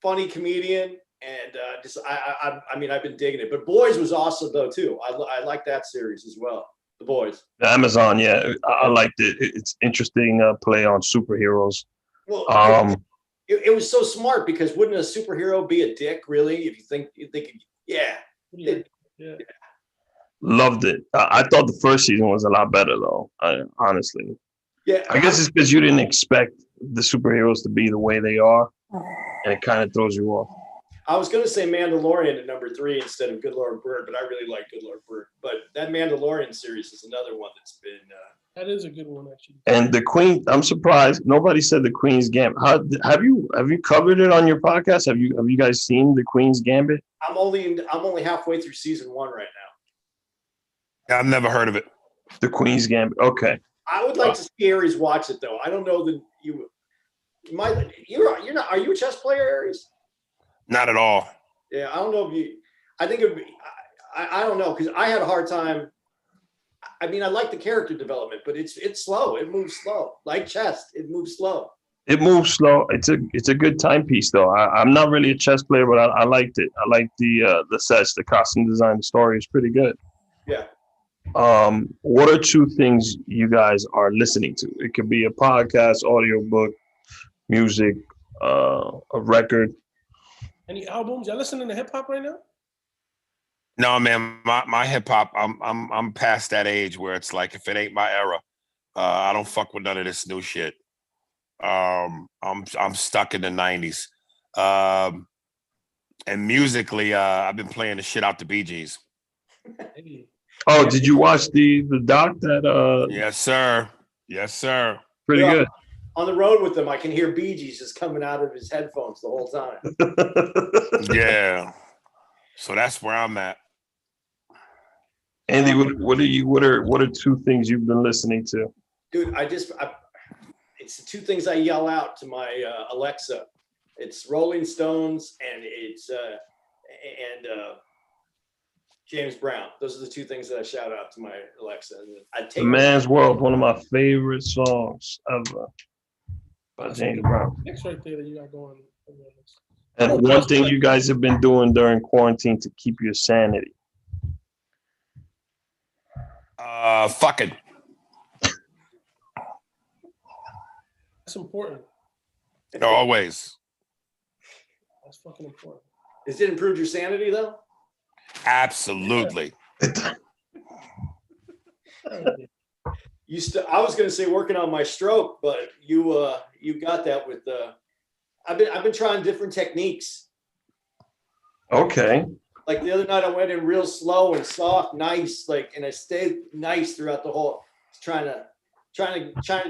[SPEAKER 4] funny comedian. And I mean, I've been digging it. But Boys was awesome though too. I like that series as well. The Boys.
[SPEAKER 3] The Amazon, yeah, I liked it. It's interesting play on superheroes.
[SPEAKER 4] Well, it was so smart because wouldn't a superhero be a dick really? If you think, yeah.
[SPEAKER 3] Loved it. I thought the first season was a lot better though. Honestly.
[SPEAKER 4] Yeah.
[SPEAKER 3] I guess it's because you didn't expect the superheroes to be the way they are, and it kind of throws you off.
[SPEAKER 4] I was going to say Mandalorian at number 3 instead of Good Lord Bird, but I really like Good Lord Bird. But that Mandalorian series is another one that's been.
[SPEAKER 1] That is a good one, actually.
[SPEAKER 3] And the Queen, I'm surprised nobody said the Queen's Gambit. Have you covered it on your podcast? Have you guys seen the Queen's Gambit?
[SPEAKER 4] I'm only halfway through season 1 right now.
[SPEAKER 2] I've never heard of it.
[SPEAKER 3] The Queen's Gambit. Okay.
[SPEAKER 4] I would like to see Aries watch it though. I don't know that you might. You're not. Are you a chess player, Aries?
[SPEAKER 2] Not at all.
[SPEAKER 4] Yeah, I don't know if you. I think it would be. I don't know because I had a hard time. I mean, I like the character development, but it's slow. It moves slow, like chess. It moves slow.
[SPEAKER 3] It moves slow. It's a good timepiece though. I'm not really a chess player, but I liked it. I liked the sets, the costume design, the story is pretty good.
[SPEAKER 4] Yeah.
[SPEAKER 3] What are 2 things you guys are listening to? It could be a podcast, audiobook, music, a record.
[SPEAKER 1] Any albums? Y'all listening to hip hop right now?
[SPEAKER 2] No, man. My hip hop. I'm past that age where it's like if it ain't my era, I don't fuck with none of this new shit. I'm stuck in the 90s. And musically, I've been playing the shit out the Bee Gees.
[SPEAKER 3] Oh, did you watch the doc that
[SPEAKER 2] Yes, sir. Yes, sir.
[SPEAKER 3] Pretty good.
[SPEAKER 4] On the road with them, I can hear Bee Gees just coming out of his headphones the whole time.
[SPEAKER 2] Yeah. So that's where I'm at.
[SPEAKER 3] Andy, what are 2 things you've been listening to?
[SPEAKER 4] Dude, it's the 2 things I yell out to my Alexa. It's Rolling Stones and it's James Brown. Those are the 2 things that I shout out to my Alexa.
[SPEAKER 3] The Man's World, one of my favorite songs ever by James Brown.
[SPEAKER 1] Next right there that you got going.
[SPEAKER 3] And one thing you guys have been doing during quarantine to keep your sanity.
[SPEAKER 2] Fucking.
[SPEAKER 1] That's important.
[SPEAKER 2] Always.
[SPEAKER 1] That's fucking important.
[SPEAKER 4] Has it improved your sanity though?
[SPEAKER 2] Absolutely.
[SPEAKER 4] I was going to say working on my stroke, but you got that with I've been trying different techniques.
[SPEAKER 3] Okay.
[SPEAKER 4] Like the other night I went in real slow and soft, nice, and I stayed nice throughout the whole trying to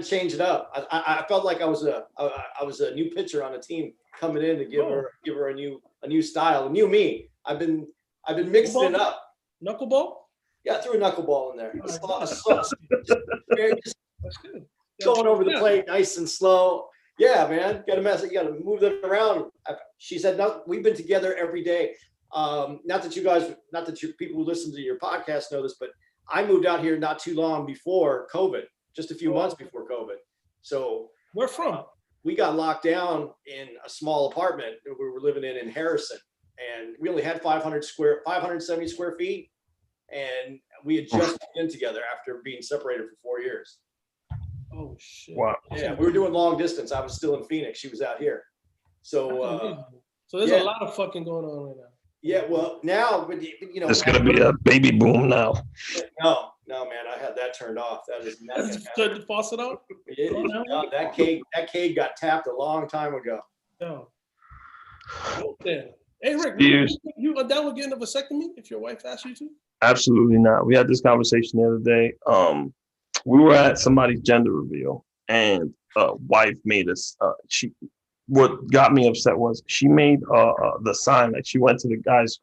[SPEAKER 4] change it up. I felt like I was a new pitcher on a team coming in to give her a new style, a new me. I've been mixing it up.
[SPEAKER 1] Knuckleball?
[SPEAKER 4] Yeah, I threw a knuckleball in there.
[SPEAKER 1] That's good.
[SPEAKER 4] Going over the plate, nice and slow. Yeah, man, you got to move them around. She said, "No, we've been together every day." Not that you people who listen to your podcast know this, but I moved out here not too long before COVID, just a few months before COVID. So
[SPEAKER 1] where from?
[SPEAKER 4] We got locked down in a small apartment we were living in Harrison, and we only had 570 square feet. and we had just been together after being separated for 4 years.
[SPEAKER 1] Oh shit!
[SPEAKER 3] Wow.
[SPEAKER 4] Yeah, we were doing long distance. I was still in Phoenix. She was out here. So
[SPEAKER 1] there's a lot of fucking going on right now.
[SPEAKER 4] Yeah, well, now, but you know,
[SPEAKER 3] there's gonna be a baby boom now.
[SPEAKER 4] No, man, I had that turned off. That is not gonna
[SPEAKER 1] Turn the faucet out.
[SPEAKER 4] That cake got tapped a long time ago.
[SPEAKER 1] No. Okay. Hey Rick, you are down with getting a vasectomy if your wife asks you to?
[SPEAKER 3] Absolutely not. We had this conversation the other day. We were at somebody's gender reveal, and wife made us. What got me upset was she made the sign, like she went to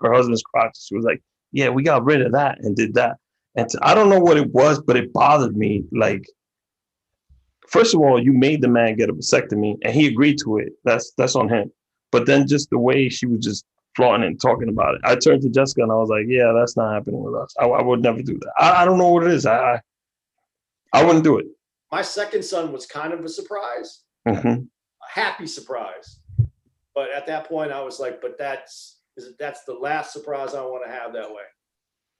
[SPEAKER 3] her husband's crotch. She was like, "Yeah, we got rid of that and did that." And I don't know what it was, but it bothered me. Like, first of all, you made the man get a vasectomy, and he agreed to it. That's on him. But then just the way she was just flaunting and talking about it, I turned to Jessica and I was like, "Yeah, that's not happening with us. I would never do that. I don't know what it is. I wouldn't do it."
[SPEAKER 4] My second son was kind of a surprise.
[SPEAKER 3] Mm-hmm.
[SPEAKER 4] Happy surprise, but at that point I was like, but that's the last surprise I want to have that way.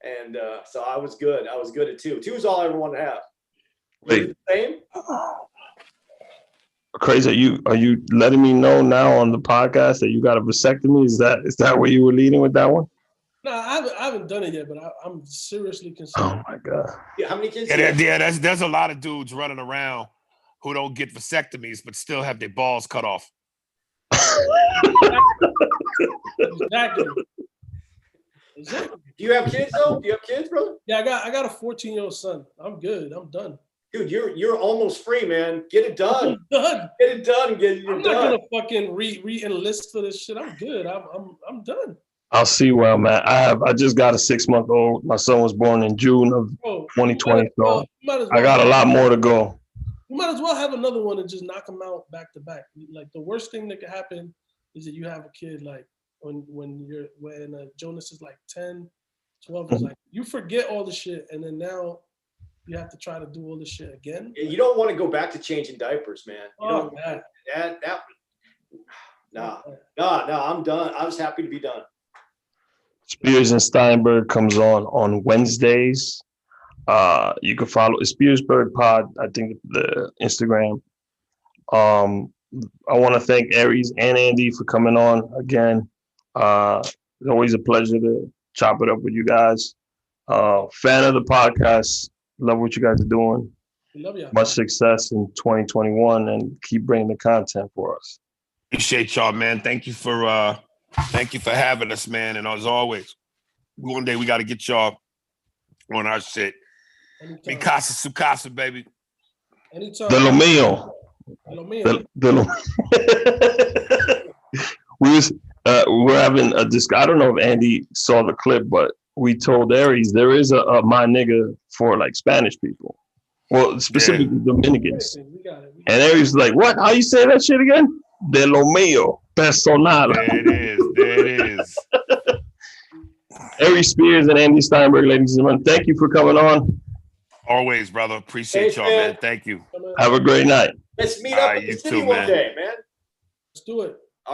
[SPEAKER 4] And so I was good at 2 is all I ever wanted to have.
[SPEAKER 3] Wait,
[SPEAKER 4] same?
[SPEAKER 3] Craze, are you letting me know now on the podcast that you got a vasectomy? Is that where you were leading with that one?
[SPEAKER 1] No, I haven't done it yet, but I'm seriously considering.
[SPEAKER 3] Oh my god.
[SPEAKER 4] Yeah, how many kids?
[SPEAKER 2] There's a lot of dudes running around who don't get vasectomies but still have their balls cut off.
[SPEAKER 1] Exactly.
[SPEAKER 4] Do you have kids though? Do you have kids, brother?
[SPEAKER 1] Yeah, I got a 14-year-old son. I'm good. I'm done.
[SPEAKER 4] Dude, you're almost free, man. Get it done.
[SPEAKER 1] I'm done.
[SPEAKER 4] Get it done.
[SPEAKER 1] I'm not gonna fucking re-enlist for this shit. I'm good. I'm done.
[SPEAKER 3] I'll see where I'm at. I just got a 6-month-old. My son was born in June of 2020, so I got a lot more to go.
[SPEAKER 1] You might as well have another one and just knock them out back to back. Like the worst thing that could happen is that you have a kid like when Jonas is like 10, 12, is like you forget all the shit and then now you have to try to do all this shit again.
[SPEAKER 4] Yeah, you don't want to go back to changing diapers, man. No, I'm done. I was happy to be done.
[SPEAKER 3] Spears and Steinberg comes on Wednesdays. You can follow Spearsberg Pod, I think the Instagram. I want to thank Aries and Andy for coming on again. It's always a pleasure to chop it up with you guys. Fan of the podcast. Love what you guys are doing.
[SPEAKER 1] Love you.
[SPEAKER 3] Much success in 2021 and keep bringing the content for us.
[SPEAKER 2] Appreciate y'all, man. Thank you for having us, man. And as always, one day we got to get y'all on our shit. Mi casa, su casa, baby.
[SPEAKER 1] Anytime.
[SPEAKER 3] De lo mío. We're having a discussion. I don't know if Andy saw the clip, but we told Aries there is a my nigga for like Spanish people. Well, specifically Dominicans. And Aries is like, what? How you say that shit again? De lo mío. Personal.
[SPEAKER 2] There it is.
[SPEAKER 3] Aries Spears and Andy Steinberg, ladies and gentlemen, thank you for coming on.
[SPEAKER 2] Always, brother. Appreciate y'all, man. Thank you.
[SPEAKER 3] Have a great night.
[SPEAKER 4] Let's meet up in the city one day, man.
[SPEAKER 1] Let's do it.